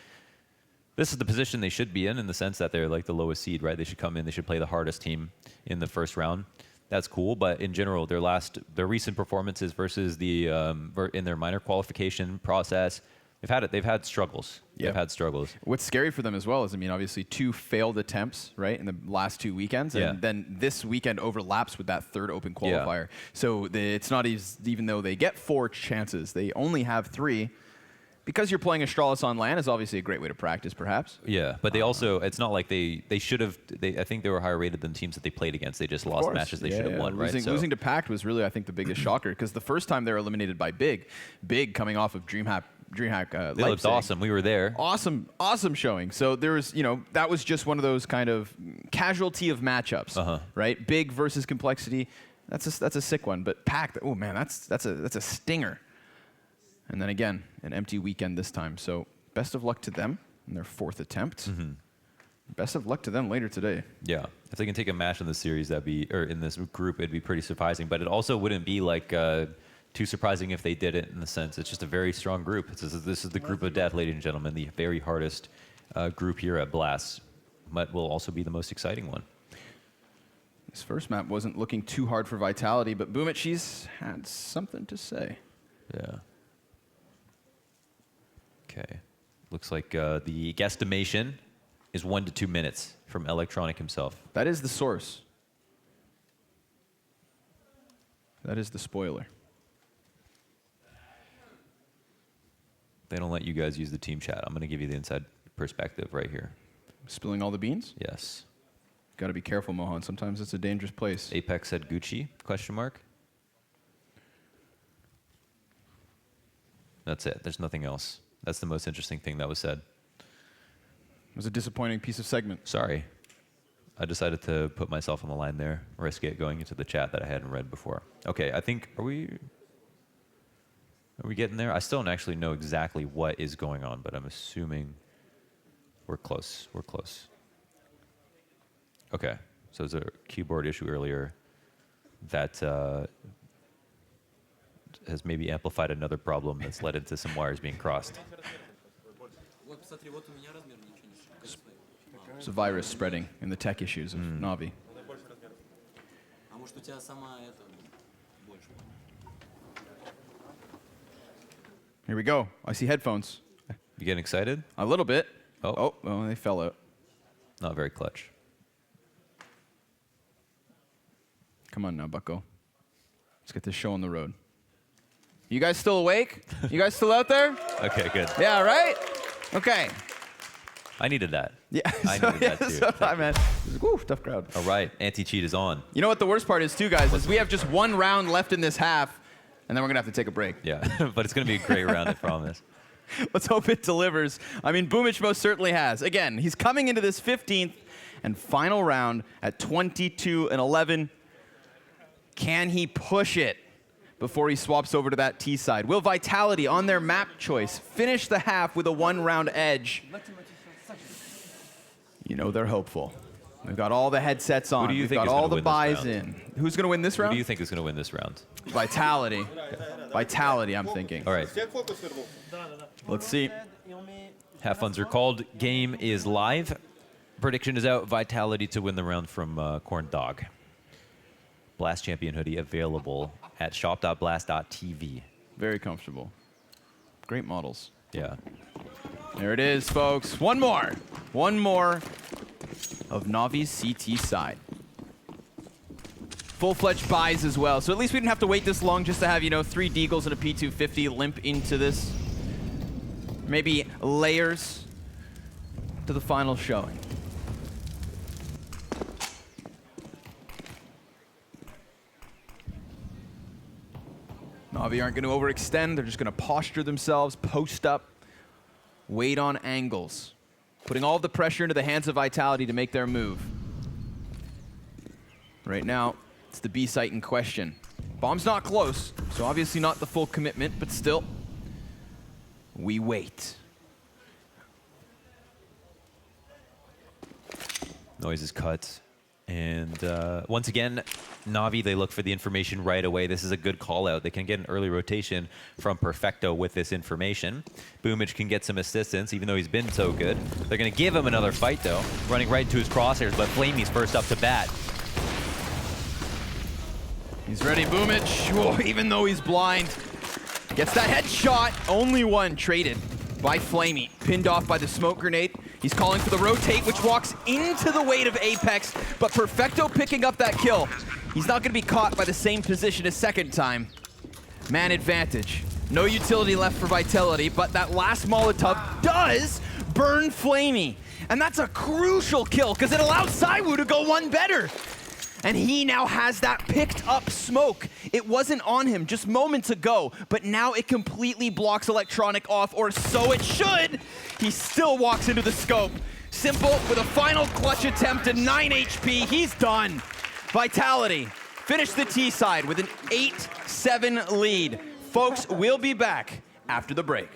this is the position they should be in the sense that they're like the lowest seed, right? They should come in, they should play the hardest team in the first round. That's cool, but in general, their recent performances versus in their minor qualification process, they've had struggles. Yeah. They've had struggles. What's scary for them as well is, I mean, obviously 2 failed attempts, right, in the last 2 weekends, and then this weekend overlaps with that third open qualifier. So it's not even though they get 4 chances, they only have 3. Because you're playing Astralis on LAN is obviously a great way to practice, perhaps. Yeah, but they also, it's not like they should have, I think they were higher rated than teams that they played against. They just lost matches they should have won, right? Losing to Pact was really, I think, the biggest shocker, because the first time they were eliminated by Big coming off of DreamHack they looked awesome. We were there. Awesome showing. So there was, that was just one of those kind of casualty of matchups, right? Big versus Complexity. That's a sick one. But Pack, oh man, that's a stinger. And then again, an empty weekend this time. So best of luck to them in their 4th attempt. Best of luck to them later today. Yeah, if they can take a match in this series, or in this group, it'd be pretty surprising. But it also wouldn't be like too surprising if they did it, in the sense it's just a very strong group. This is the group of death, ladies and gentlemen, the very hardest group here at Blast, but will also be the most exciting one. This first map wasn't looking too hard for Vitality, but Boomit, she's had something to say. Yeah. Okay. Looks like the guesstimation is 1 to 2 minutes from Electronic himself. That is the source. That is the spoiler. They don't let you guys use the team chat. I'm going to give you the inside perspective right here. Spilling all the beans? Yes. Got to be careful, Mohan. Sometimes it's a dangerous place. Apex said Gucci, question mark. That's it. There's nothing else. That's the most interesting thing that was said. It was a disappointing piece of segment. Sorry. I decided to put myself on the line there, risk it going into the chat that I hadn't read before. Okay, I think, are we getting there? I still don't actually know exactly what is going on, but I'm assuming we're close. We're close. Okay, so there's a keyboard issue earlier that has maybe amplified another problem that's led into some wires being crossed. There's a virus spreading in the tech issues of Navi. Here we go. I see headphones. You getting excited? A little bit. Oh. Oh, they fell out. Not very clutch. Come on now, bucko. Let's get this show on the road. You guys still awake? You guys still out there? Okay, good. Yeah, right? Okay. I needed that. Yeah. I needed that too. Hi, man. Woo, tough crowd. All right, anti-cheat is on. You know what the worst part is, too, guys, is we have just 1 round left in this half, and then we're going to have to take a break. Yeah, but it's going to be a great round, I promise. Let's hope it delivers. I mean, Boomich most certainly has. Again, he's coming into this 15th and final round at 22-11. Can he push it before he swaps over to that T side? Will Vitality, on their map choice, finish the half with a 1-round edge? You know they're hopeful. We've got all the headsets on. We've got all the buys in. Who's going to win this round? Who do you think is going to win this round? Vitality. Vitality, I'm thinking. All right. Let's see. Half funds are called. Game is live. Prediction is out. Vitality to win the round from Corn Dog. Blast Champion hoodie available at shop.blast.tv. Very comfortable. Great models. Yeah. There it is, folks. One more. One more of Navi's CT side. Full-fledged buys as well. So at least we didn't have to wait this long just to have, 3 Deagles and a P250 limp into this. Maybe layers to the final showing. Navi aren't going to overextend. They're just going to posture themselves, post up, wait on angles, putting all the pressure into the hands of Vitality to make their move. Right now, it's the B site in question. Bomb's not close, so obviously not the full commitment, but still, we wait. Noise is cut. And once again, Navi, they look for the information right away. This is a good call out. They can get an early rotation from Perfecto with this information. Boomich can get some assistance, even though he's been so good. They're going to give him another fight, though, running right into his crosshairs, but Flamey's first up to bat. He's ready, Boomich. Whoa, even though he's blind. Gets that headshot. Only one traded by Flamey. Pinned off by the smoke grenade. He's calling for the rotate, which walks into the weight of Apex, but Perfecto picking up that kill. He's not going to be caught by the same position a second time. Man advantage. No utility left for Vitality, but that last Molotov does burn Flamey. And that's a crucial kill, because it allows Saiwu to go one better. And he now has that picked up smoke. It wasn't on him just moments ago, but now it completely blocks Electronic off, or so it should. He still walks into the scope. Simple with a final clutch attempt at 9 HP. He's done. Vitality finish the T side with an 8-7 lead. Folks, we'll be back after the break.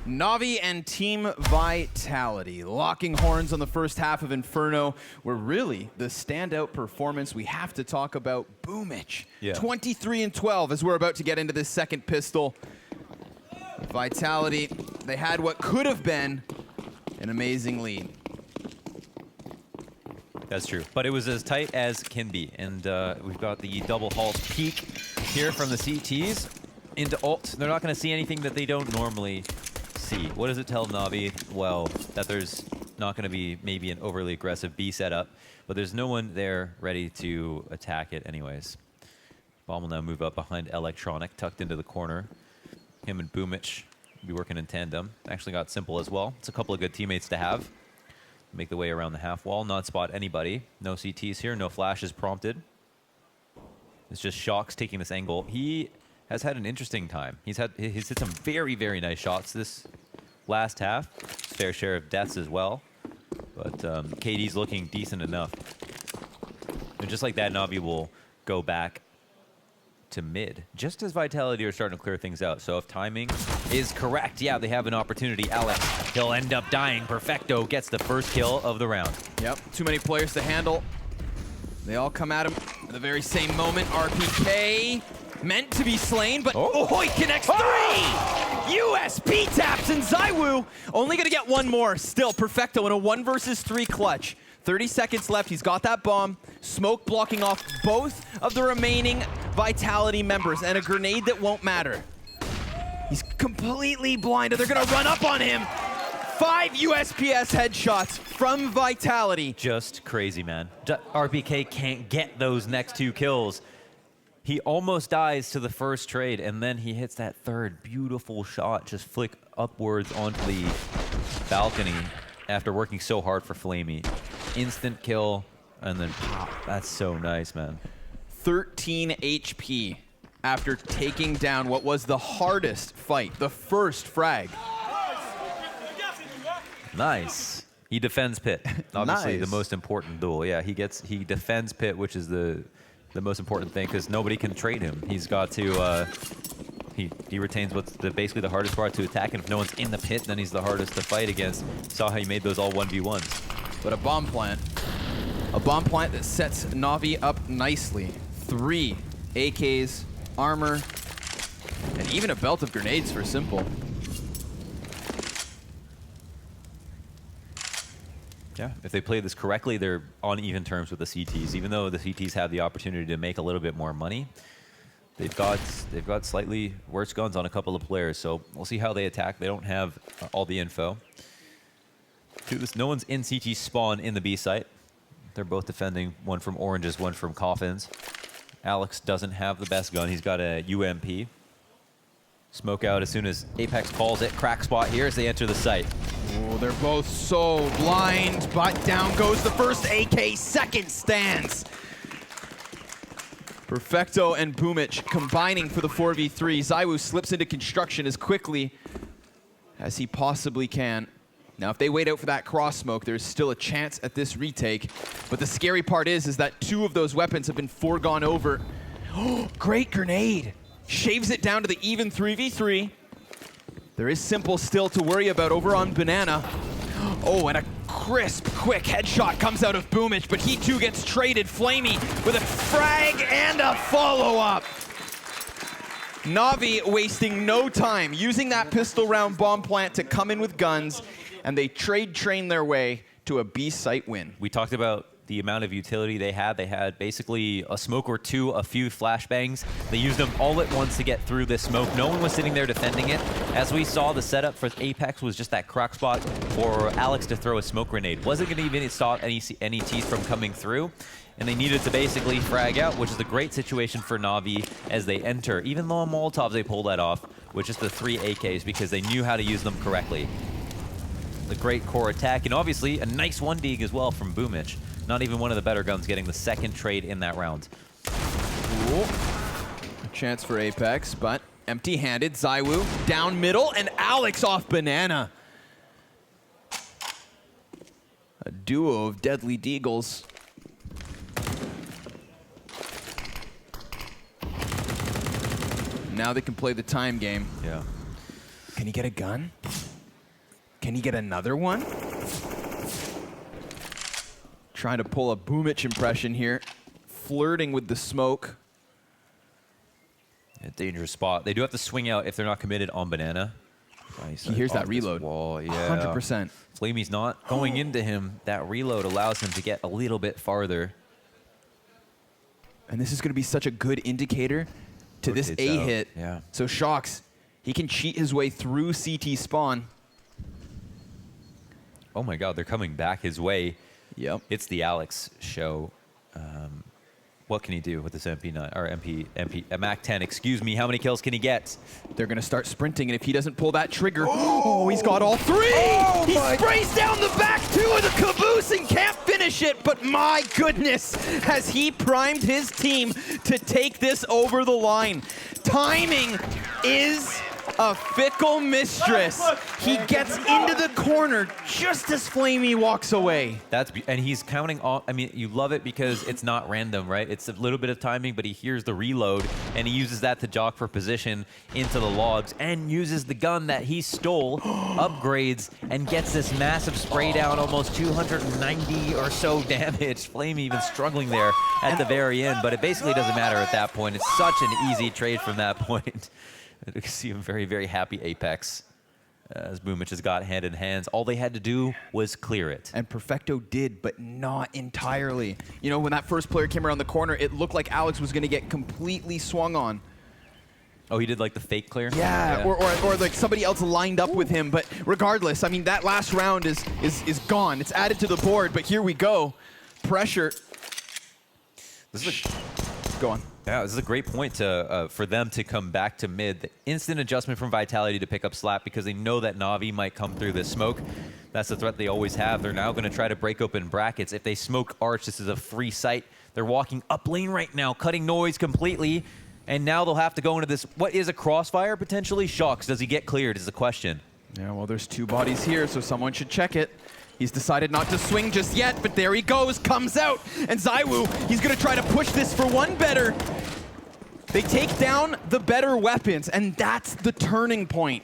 Navi and Team Vitality locking horns on the first half of Inferno, where really the standout performance we have to talk about, Boomich. Yeah. 23-12 as we're about to get into this second pistol. Vitality, they had what could have been an amazing lead. That's true, but it was as tight as can be, and we've got the double halt peek here from the CTs into ult. They're not going to see anything that they don't normally see. What does it tell Navi? Well, that there's not going to be maybe an overly aggressive B setup, but there's no one there ready to attack it anyways. Bomb will now move up behind Electronic, tucked into the corner. Him and Boomich will be working in tandem. Actually got Simple as well. It's a couple of good teammates to have. Make the way around the half wall, not spot anybody. No CTs here, no flashes prompted. It's just Shocks taking this angle. He has had an interesting time. He's hit some very, very nice shots this last half. Fair share of deaths as well. But KD's looking decent enough. And just like that, Navi will go back to mid, just as Vitality are starting to clear things out. So if timing is correct, yeah, they have an opportunity. Alex, he'll end up dying. Perfecto gets the first kill of the round. Yep, too many players to handle. They all come at him at the very same moment. RPK meant to be slain, but oh, he connects three! USP taps, and ZywOo only gonna get one more. Still, Perfecto in a 1 versus 3 clutch. 30 seconds left, he's got that bomb. Smoke blocking off both of the remaining Vitality members, and a grenade that won't matter. He's completely blinded, they're gonna run up on him. 5 USPS headshots from Vitality. Just crazy, man. RPK can't get those next 2 kills. He almost dies to the first trade, and then he hits that third beautiful shot, just flick upwards onto the balcony after working so hard for Flamey. Instant kill, and then pop. That's so nice, man. 13 HP after taking down what was the hardest fight, the first frag. Nice. He defends pit. Obviously, Nice. the most important duel. Yeah, he defends pit, which is the most important thing because nobody can trade him. He's got to. He retains what's basically the hardest part to attack, and if no one's in the pit, then he's the hardest to fight against. Saw how he made those all 1v1s. But a bomb plant that sets Na'Vi up nicely. 3 AKs, armor, and even a belt of grenades for Simple. Yeah, if they play this correctly, they're on even terms with the CTs. Even though the CTs have the opportunity to make a little bit more money, they've got slightly worse guns on a couple of players. So we'll see how they attack. They don't have all the info. No one's in CT spawn in the B site. They're both defending, one from oranges, one from coffins. Alex doesn't have the best gun. He's got a UMP. Smoke out as soon as Apex calls it. Crack spot here as they enter the site. Oh, they're both so blind, but down goes the first AK, second stands. Perfecto and Boomich combining for the 4v3. ZywOo slips into construction as quickly as he possibly can. Now, if they wait out for that cross smoke, there's still a chance at this retake. But the scary part is that 2 of those weapons have been foregone over. Oh, great grenade. Shaves it down to the even 3v3. There is Simple still to worry about over on Banana. Oh, and a crisp, quick headshot comes out of Boomich, but he too gets traded. Flamey with a frag and a follow-up. Na'Vi wasting no time, using that pistol round bomb plant to come in with guns, and they trade train their way to a B site win. We talked about the amount of utility they had. They had basically a smoke or 2, a few flashbangs. They used them all at once to get through this smoke. No one was sitting there defending it. As we saw, the setup for Apex was just that crack spot for Alex to throw a smoke grenade. Wasn't going to even stop any Ts from coming through. And they needed to basically frag out, which is a great situation for Na'Vi as they enter. Even though on Molotovs they pulled that off with just the 3 AKs because they knew how to use them correctly. The great core attack, and obviously a nice 1 dig as well from Boomich. Not even one of the better guns getting the second trade in that round. Cool. A chance for Apex, but empty-handed. ZywOo down middle, and Alex off Banana. A duo of deadly deagles. Now they can play the time game. Yeah. Can he get a gun? Can he get another one? Trying to pull a Boomich impression here. Flirting with the smoke. A dangerous spot. They do have to swing out if they're not committed on Banana. Nice. He hears that Off this reload. Wall. Yeah. 100%. Flamey's not going into him. That reload allows him to get a little bit farther. And this is going to be such a good indicator to this Rotates A out. hit. Yeah. So Shox, he can cheat his way through CT spawn. Oh my God, they're coming back his way. Yep. It's the Alex show. What can he do with this MP9 or a Mac 10? Excuse me. How many kills can he get? They're going to start sprinting, and if he doesn't pull that trigger, oh, he's got all 3! He sprays down the back 2 of the caboose and can't finish it, but my goodness, has he primed his team to take this over the line. Timing is a fickle mistress. He gets into the corner just as Flamey walks away. And he's counting on. I mean, you love it because it's not random, right? It's a little bit of timing, but he hears the reload and he uses that to jock for position into the logs and uses the gun that he stole, upgrades, and gets this massive spray down, almost 290 or so damage. Flamey even struggling there at the very end, but it basically doesn't matter at that point. It's such an easy trade from that point. You can see him very, very happy Apex as Boomich has got hand in hands. All they had to do was clear it. And Perfecto did, but not entirely. You know, when that first player came around the corner, it looked like Alex was going to get completely swung on. Oh, he did like the fake clear? Yeah. Or like somebody else lined up with him. But regardless, I mean, that last round is gone. It's added to the board, but here we go. Pressure. This is Go on. Yeah, this is a great point to, for them to come back to mid. The instant adjustment from Vitality to pick up Slap because they know that Na'Vi might come through this smoke. That's the threat they always have. They're now going to try to break open brackets. If they smoke Arch, this is a free site. They're walking up lane right now, cutting noise completely. And now they'll have to go into this, what is a crossfire potentially? Shocks, does he get cleared is the question. Yeah, well, there's 2 bodies here, so someone should check it. He's decided not to swing just yet, but there he goes, comes out. And ZywOo, he's going to try to push this for one better. They take down the better weapons, and that's the turning point.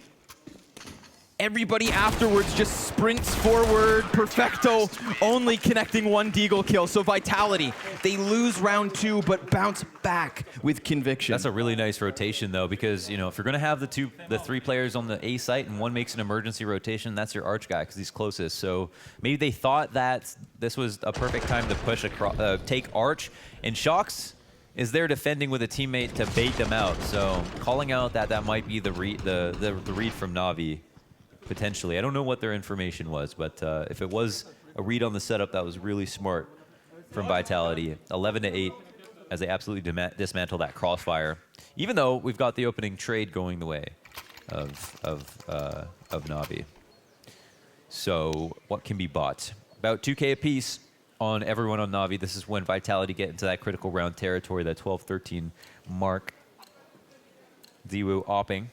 Everybody afterwards just sprints forward. Perfecto only connecting 1 Deagle kill. So Vitality, they lose round 2, but bounce back with conviction. That's a really nice rotation, though, because you know if you're going to have the 3 players on the A site and one makes an emergency rotation, that's your Arch guy because he's closest. So maybe they thought that this was a perfect time to push across, take Arch, and Shocks is there defending with a teammate to bait them out. So calling out that might be the read from Na'Vi. Potentially. I don't know what their information was, but if it was a read on the setup, that was really smart from Vitality. 11-8 as they absolutely dismantle that crossfire. Even though we've got the opening trade going the way of Na'Vi. So what can be bought? About 2K apiece on everyone on Na'Vi. This is when Vitality get into that critical round territory, that 12-13 mark. ZywOo opping,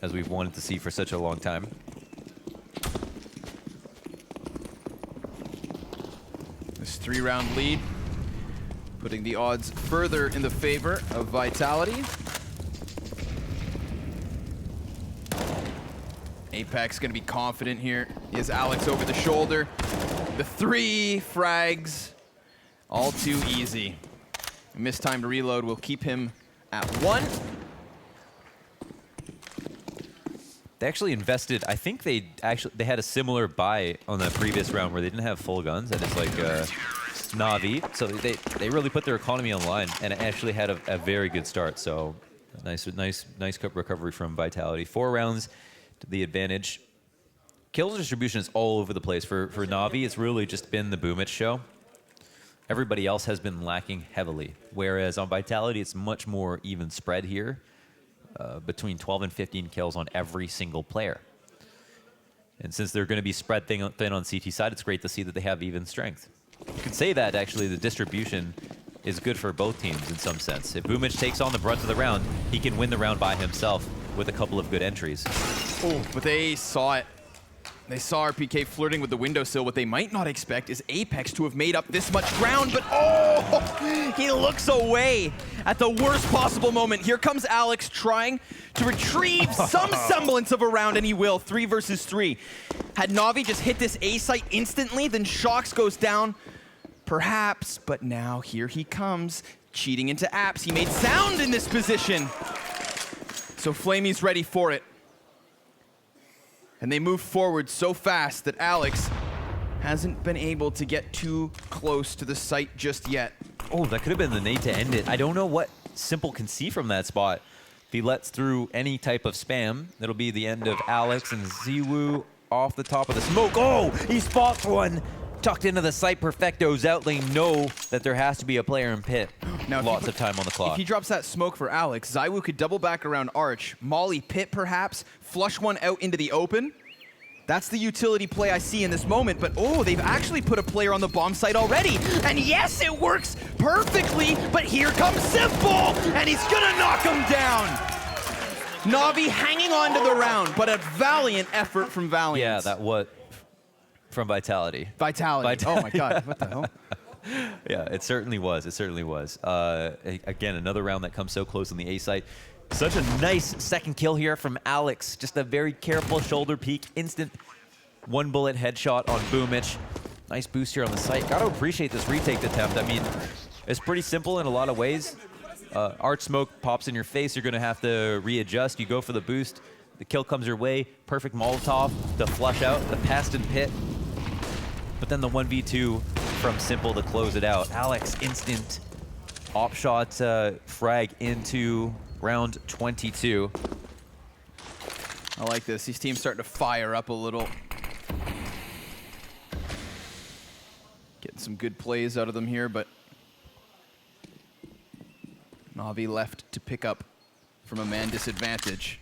as we've wanted to see for such a long time. This 3-round lead, putting the odds further in the favor of Vitality. Apex gonna be confident here. He has Alex over the shoulder. The 3 frags, all too easy. A mistimed reload will keep him at 1. They actually invested, I think they had a similar buy on the previous round where they didn't have full guns, and it's like Na'Vi. So they really put their economy on the line, and it actually had a very good start. So nice recovery from Vitality. 4 rounds to the advantage. Kills distribution is all over the place. For Na'Vi, it's really just been the Boomich show. Everybody else has been lacking heavily, whereas on Vitality, it's much more even spread here. Between 12 and 15 kills on every single player. And since they're going to be spread thin on CT side, it's great to see that they have even strength. You could say that actually the distribution is good for both teams in some sense. If Boomich takes on the brunt of the round, he can win the round by himself with a couple of good entries. Oh, but they saw it. They saw RPK flirting with the windowsill. What they might not expect is Apex to have made up this much ground, but oh, he looks away at the worst possible moment. Here comes Alex trying to retrieve some semblance of a round, and he will. 3 versus 3. Had Na'Vi just hit this A site instantly, then Shocks goes down, perhaps, but now here he comes, cheating into apps. He made sound in this position. So Flamey's ready for it. And they move forward so fast that Alex hasn't been able to get too close to the site just yet. Oh, that could have been the nade to end it. I don't know what Simple can see from that spot. If he lets through any type of spam, that'll be the end of Alex and ZywOo off the top of the smoke. Oh, he spots one. Tucked into the site. Perfecto's out lane know that there has to be a player in pit. Now, lots of time on the clock. If he drops that smoke for Alex, ZywOo could double back around Arch, molly pit perhaps, flush one out into the open. That's the utility play I see in this moment, but oh, they've actually put a player on the bomb site already. And yes, it works perfectly, but here comes Simple, and he's gonna knock him down. Na'Vi hanging on to the round, but a valiant effort from Valiant. Yeah, that what? From Vitality. Vitality. Oh my God, what the hell? Yeah, it certainly was. It certainly was. Again, another round that comes so close on the A site. Such a nice second kill here from Alex. Just a very careful shoulder peek. Instant 1-bullet headshot on Boomich. Nice boost here on the site. Got to appreciate this retake attempt. I mean, it's pretty simple in a lot of ways. arch smoke pops in your face, you're going to have to readjust. You go for the boost. The kill comes your way. Perfect Molotov to flush out the past and pit. But then the 1v2 from Simple to close it out. Alex, instant op shot frag into round 22. I like this. These teams starting to fire up a little. Getting some good plays out of them here, but Na'Vi left to pick up from a man disadvantage.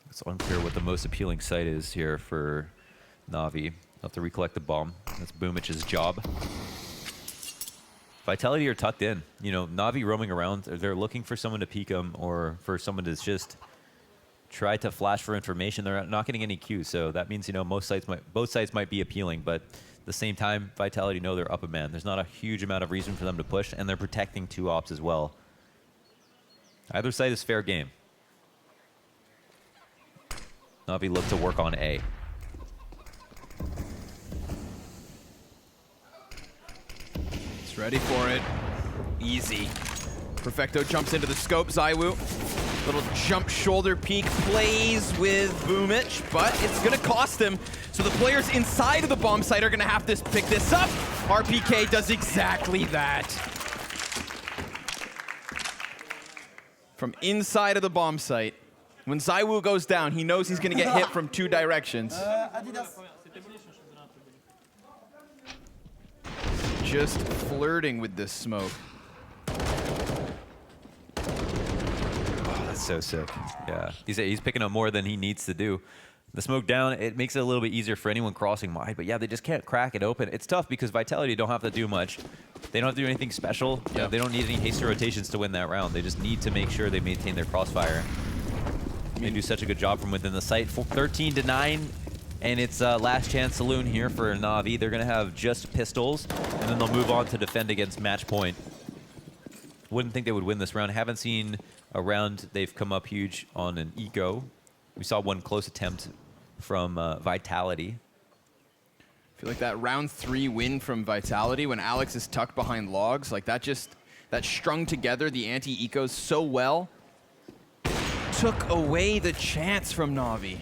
It's unclear what the most appealing site is here for Na'Vi. They'll have to recollect the bomb. That's Boomich's job. Vitality are tucked in. You know, Na'Vi roaming around, they're looking for someone to peek them or for someone to just try to flash for information. They're not getting any cues, so that means, you know, both sides might be appealing, but at the same time, Vitality know they're up a man. There's not a huge amount of reason for them to push, and they're protecting 2 ops as well. Either side is fair game. Na'Vi look to work on A. It's ready for it. Easy. Perfecto jumps into the scope. ZywOo, little jump shoulder peek, plays with Boomich, but it's gonna cost him. So the players inside of the bomb site are gonna have to pick this up. RPK does exactly that. From inside of the bomb site. When ZywOo goes down, he knows he's gonna get hit from 2 directions. Just flirting with this smoke. Oh, that's so sick. Yeah, he's picking up more than he needs to do. The smoke down, it makes it a little bit easier for anyone crossing wide, but yeah, they just can't crack it open. It's tough because Vitality don't have to do much. They don't have to do anything special. Yep. You know, they don't need any haste or rotations to win that round. They just need to make sure they maintain their crossfire. They do such a good job from within the site. 13-9, and it's last chance saloon here for Na'Vi. They're going to have just pistols, and then they'll move on to defend against match point. Wouldn't think they would win this round. Haven't seen a round they've come up huge on an eco. We saw one close attempt from Vitality. I feel like that round 3 win from Vitality when Alex is tucked behind logs, like that strung together the anti-ecos so well. Took away the chance from Na'Vi.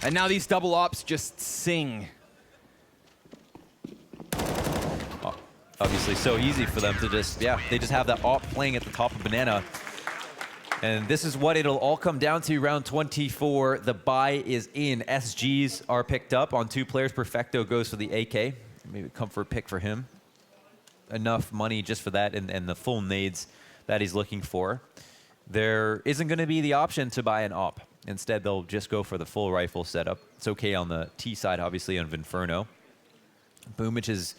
And now these double ops just sing. Obviously so easy for them to just, they just have that op playing at the top of Banana. And this is what it'll all come down to, round 24. The buy is in. SGs are picked up on 2 players. Perfecto goes for the AK. Maybe a comfort pick for him. Enough money just for that and the full nades that he's looking for. There isn't going to be the option to buy an op. Instead, they'll just go for the full rifle setup. It's okay on the T side, obviously, on Vinferno. Boomich's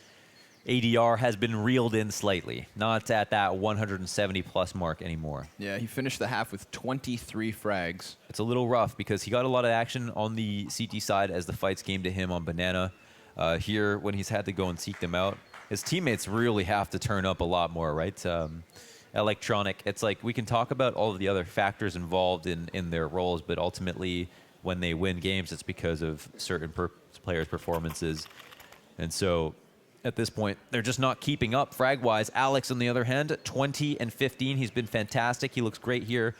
ADR has been reeled in slightly. Not at that 170-plus mark anymore. Yeah, he finished the half with 23 frags. It's a little rough because he got a lot of action on the CT side as the fights came to him on Banana. Here, when he's had to go and seek them out, his teammates really have to turn up a lot more, right? Electronic, it's like we can talk about all of the other factors involved in their roles, but ultimately when they win games, it's because of certain players' performances. And so at this point, they're just not keeping up frag-wise. Alex, on the other hand, 20 and 15. He's been fantastic. He looks great here.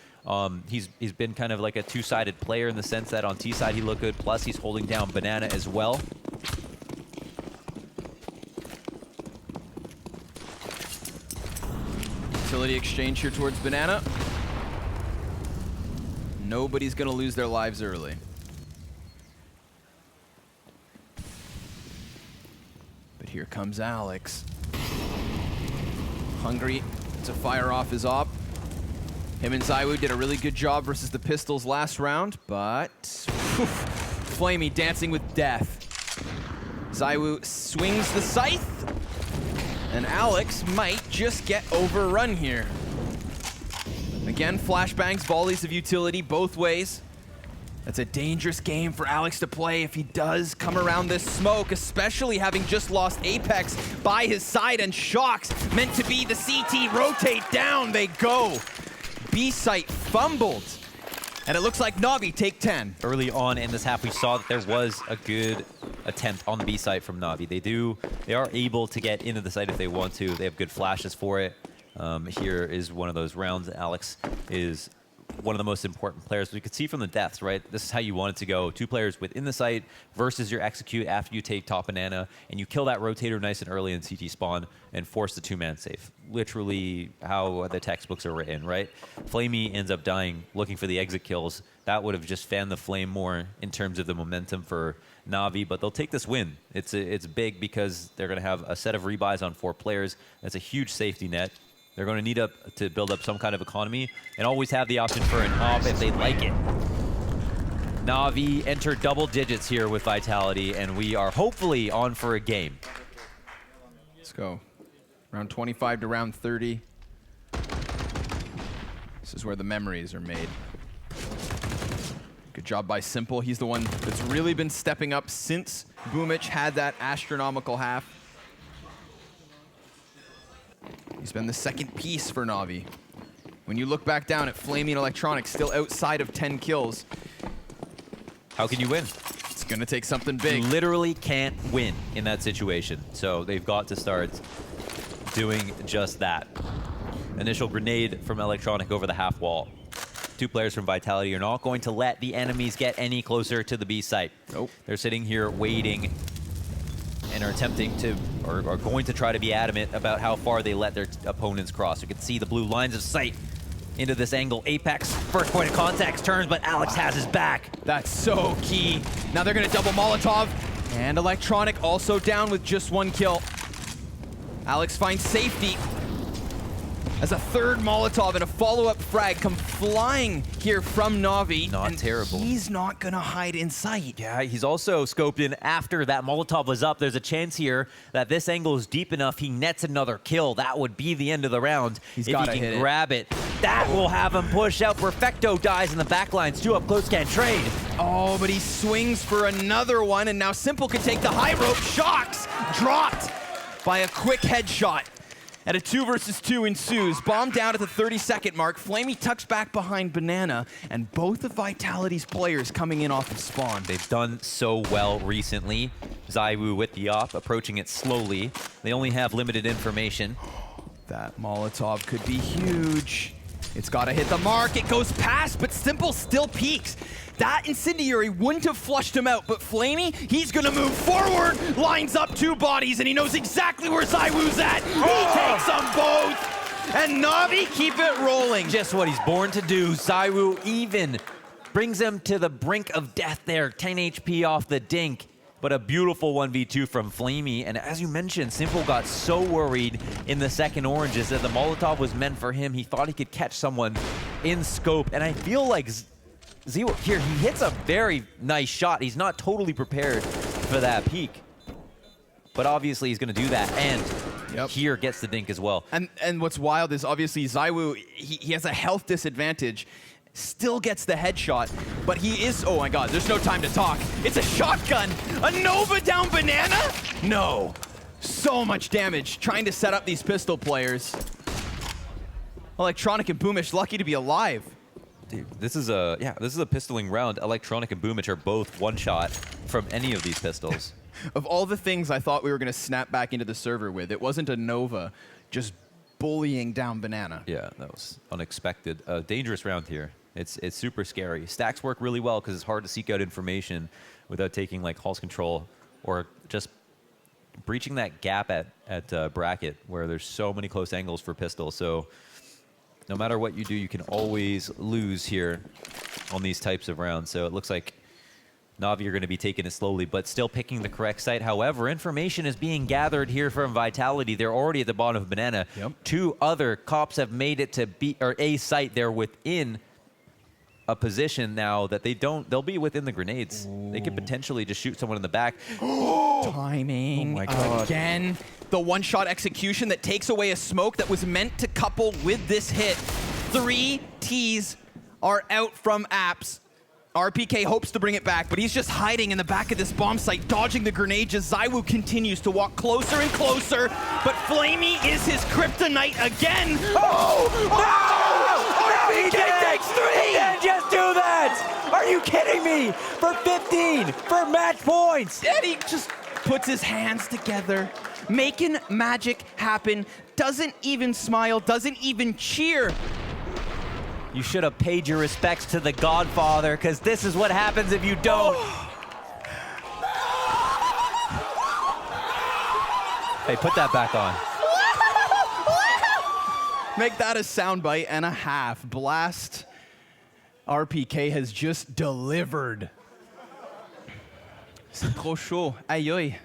He's been kind of like a 2-sided player in the sense that on T side he looked good, plus he's holding down Banana as well. Utility exchange here towards Banana. Nobody's gonna lose their lives early. But here comes Alex. Hungry to fire off his op. Him and ZywOo did a really good job versus the Pistols last round, but Flamey dancing with death. ZywOo swings the scythe, and Alex might just get overrun here. Again, flashbangs, volleys of utility both ways. That's a dangerous game for Alex to play if he does come around this smoke, especially having just lost Apex by his side, and Shocks meant to be the CT rotate down. They go. B-site fumbled. And it looks like Na'Vi take 10. Early on in this half, we saw that there was a good attempt on the B site from Na'Vi. They are able to get into the site if they want to. They have good flashes for it. Here is one of those rounds. Alex is one of the most important players. We could see from the deaths, right? This is how you want it to go. 2 players within the site versus your execute after you take top banana, and you kill that rotator nice and early in CT spawn and force the 2-man safe. Literally how the textbooks are written, right? Flamey ends up dying looking for the exit kills. That would have just fanned the flame more in terms of the momentum for Na'Vi, but they'll take this win. It's big because they're going to have a set of rebuys on 4 players. That's a huge safety net. They're going to need to build up some kind of economy and always have the option for an op if they like it. Na'Vi enter double digits here with Vitality, and we are hopefully on for a game. Let's go. Round 25 to round 30. This is where the memories are made. Good job by Simple. He's the one that's really been stepping up since Boomich had that astronomical half. He's been the second piece for Na'Vi. When you look back down at Flamey and Electronic, still outside of 10 kills. How can you win? It's going to take something big. You literally can't win in that situation. So they've got to start doing just that. Initial grenade from Electronic over the half wall. 2 players from Vitality are not going to let the enemies get any closer to the B site. Nope. They're sitting here waiting and are attempting to, or are going to try to be adamant about how far they let their opponents cross. You can see the blue lines of sight into this angle. Apex, first point of contact turns, but Alex has his back. That's so key. Now they're going to double Molotov, and Electronic also down with just 1 kill. Alex finds safety as a third Molotov and a follow-up frag come flying here from Na'Vi. Not and terrible. He's not going to hide in sight. Yeah, he's also scoped in after that Molotov was up. There's a chance here that this angle is deep enough. He nets another kill. That would be the end of the round. He's if gotta he hit can it. grab it. That will have him push out. Perfecto dies in the back lines. 2 up close, can't trade. Oh, but he swings for another one, and now Simple can take the high rope. Shocks dropped by a quick headshot. And a 2 versus 2 ensues. Bomb down at the 30-second mark. Flamey tucks back behind Banana, and both of Vitality's players coming in off of spawn. They've done so well recently. Zaiwu with the op, approaching it slowly. They only have limited information. That Molotov could be huge. It's got to hit the mark. It goes past, but Simple still peeks. That incendiary wouldn't have flushed him out, but Flamey, he's gonna move forward, lines up 2 bodies, and he knows exactly where Zaiwu's at. He takes them both, and Na'Vi keep it rolling. Just what he's born to do. Zaiwu even brings him to the brink of death there. 10 HP off the dink, but a beautiful 1v2 from Flamey. And as you mentioned, Simple got so worried in the second oranges that the Molotov was meant for him. He thought he could catch someone in scope, and I feel like Zio here, he hits a very nice shot. He's not totally prepared for that peak. But obviously he's going to do that, and here gets the dink as well. And what's wild is obviously Zaiwu, he has a health disadvantage, still gets the headshot, but he is, oh my god, there's no time to talk. It's a shotgun! A Nova down Banana? No. So much damage trying to set up these pistol players. Electronic and Boomish lucky to be alive. Dude, this is a pistoling round. Electronic and Boomich are both one shot from any of these pistols. Of all the things I thought we were going to snap back into the server with, it wasn't a Nova just bullying down Banana. Yeah, that was unexpected. Dangerous round here. It's super scary. Stacks work really well because it's hard to seek out information without taking like Hall's control or just breaching that gap at bracket where there's so many close angles for pistols. So no matter what you do, you can always lose here on these types of rounds. So it looks like Na'Vi are going to be taking it slowly, but still picking the correct site. However, information is being gathered here from Vitality. They're already at the bottom of Banana. Yep. 2 other cops have made it to a site. They're within a position now that they'll be within the grenades. Ooh. They could potentially just shoot someone in the back. Timing. Oh my God. Again. The one-shot execution that takes away a smoke that was meant to couple with this hit. 3 Ts are out from Apps. RPK hopes to bring it back, but he's just hiding in the back of this bomb site, dodging the grenade as Zaiwu continues to walk closer and closer. But Flamey is his kryptonite again. RPK makes 3! And just do that! Are you kidding me? For 15, for match points! And he just puts his hands together, making magic happen, doesn't even smile, doesn't even cheer. You should have paid your respects to the Godfather, because this is what happens if you don't. Hey, put that back on. Make that a soundbite and a half. Blast RPK has just delivered. C'est trop chaud. Aïe aïe.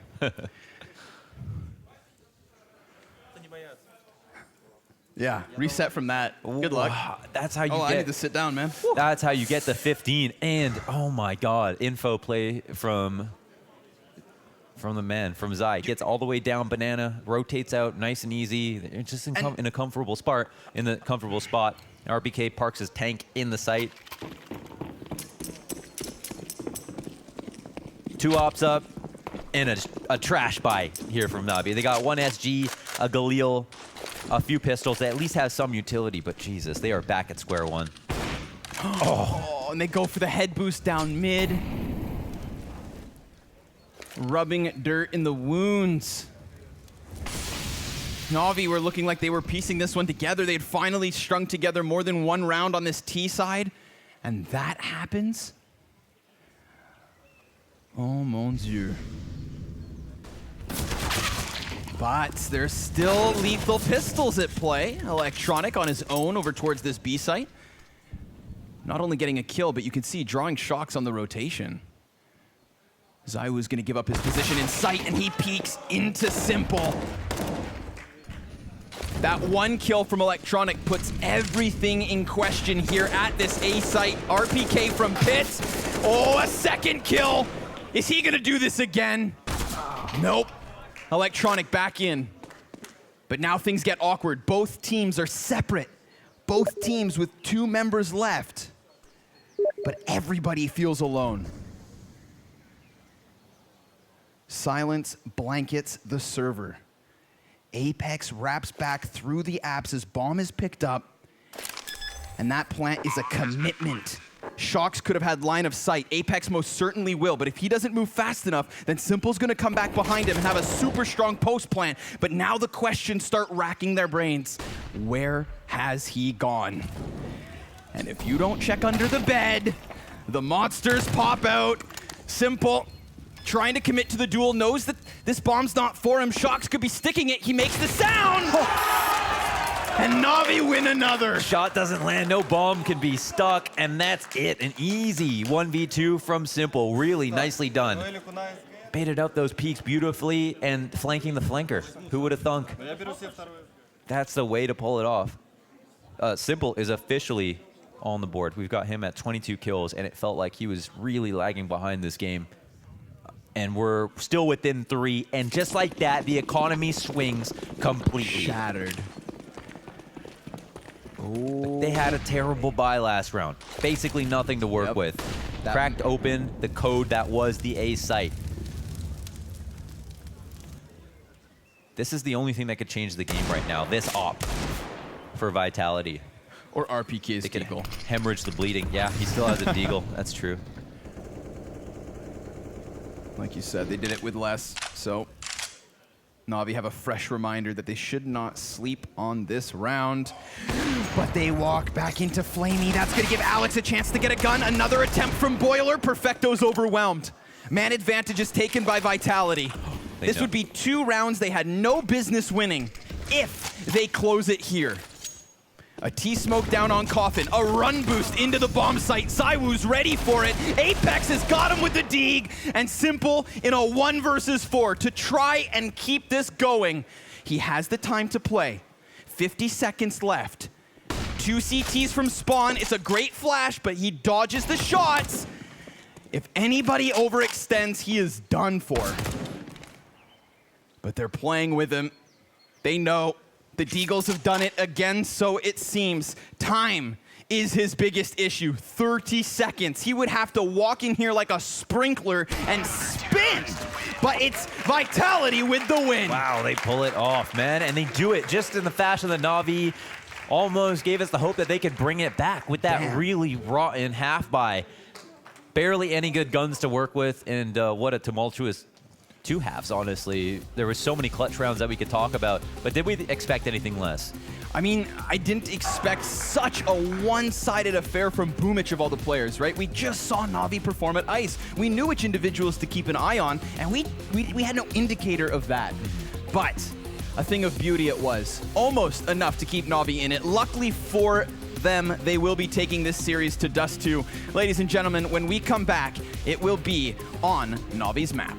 Yeah, reset from that. Good luck. That's how you I get. need to sit down, man. That's how you get the 15. And oh my God, info play from the man, from Zai. Gets all the way down banana, rotates out nice and easy. It's just in a comfortable spot. RBK parks his tank in the site. 2 ops up and a trash buy here from Navi. They got 1 SG, a Galil, a few pistols that at least have some utility, but Jesus, they are back at square one. Oh, and they go for the head boost down mid. Rubbing dirt in the wounds. Na'Vi were looking like they were piecing this one together. They had finally strung together more than 1 round on this T side, and that happens. Oh mon Dieu. But there's still lethal pistols at play. Electronic on his own over towards this B site. Not only getting a kill, but you can see drawing shocks on the rotation. Zaiwu's gonna give up his position in sight, and he peeks into Simple. That 1 kill from Electronic puts everything in question here at this A site. RPK from Pit. Oh, a 2nd kill. Is he gonna do this again? Nope. Electronic back in. But now things get awkward. Both teams are separate. Both teams with 2 members left. But everybody feels alone. Silence blankets the server. Apex wraps back through the apps as bomb is picked up. And that plant is a commitment. Shox could have had line of sight. Apex most certainly will, but if he doesn't move fast enough, then Simple's gonna come back behind him and have a super strong post plant. But now the questions start racking their brains. Where has he gone? And if you don't check under the bed, the monsters pop out. Simple, trying to commit to the duel, knows that this bomb's not for him. Shox could be sticking it. He makes the sound! And Na'Vi win another. Shot doesn't land, no bomb can be stuck, and that's it. An easy 1v2 from Simple. Really nicely done. Baited out those peaks beautifully and flanking the flanker. Who would have thunk? That's the way to pull it off. Simple is officially on the board. We've got him at 22 kills, and it felt like he was really lagging behind this game. And we're still within 3, and just like that, the economy swings completely. Shattered. But they had a terrible buy last round. Basically nothing to work with. Cracked open the code that was the A site. This is the only thing that could change the game right now. This op for Vitality. Or RPK's They could Deagle. hemorrhage the bleeding. Yeah, he still has a Deagle. That's true. Like you said, they did it with less, so Na'Vi have a fresh reminder that they should not sleep on this round. But they walk back into Flamey. That's gonna give Alex a chance to get a gun. Another attempt from Boiler. Perfecto's overwhelmed. Man advantage is taken by Vitality. This would be 2 rounds they had no business winning if they close it here. A T-smoke down on Coffin, a run boost into the bomb site. Zaiwu's ready for it. Apex has got him with the Deeg, and Simple in a 1 versus 4 to try and keep this going. He has the time to play. 50 seconds left. 2 CTs from Spawn. It's a great flash, but he dodges the shots. If anybody overextends, he is done for. But they're playing with him. They know. The Deagles have done it again, so it seems. Time is his biggest issue. 30 seconds. He would have to walk in here like a sprinkler and spin. But it's Vitality with the win. Wow, they pull it off, man. And they do it just in the fashion of the Na'Vi. almost gave us the hope that they could bring it back with that really rotten half buy. Barely any good guns to work with, and what a tumultuous 2 halves, honestly. There were so many clutch rounds that we could talk about, but did we expect anything less? I mean, I didn't expect such a one-sided affair from Boomich of all the players, right? We just saw Na'Vi perform at ICE. We knew which individuals to keep an eye on, and we had no indicator of that. But a thing of beauty it was. Almost enough to keep Na'Vi in it. Luckily for them, they will be taking this series to Dust 2. Ladies and gentlemen, when we come back, it will be on Na'Vi's map.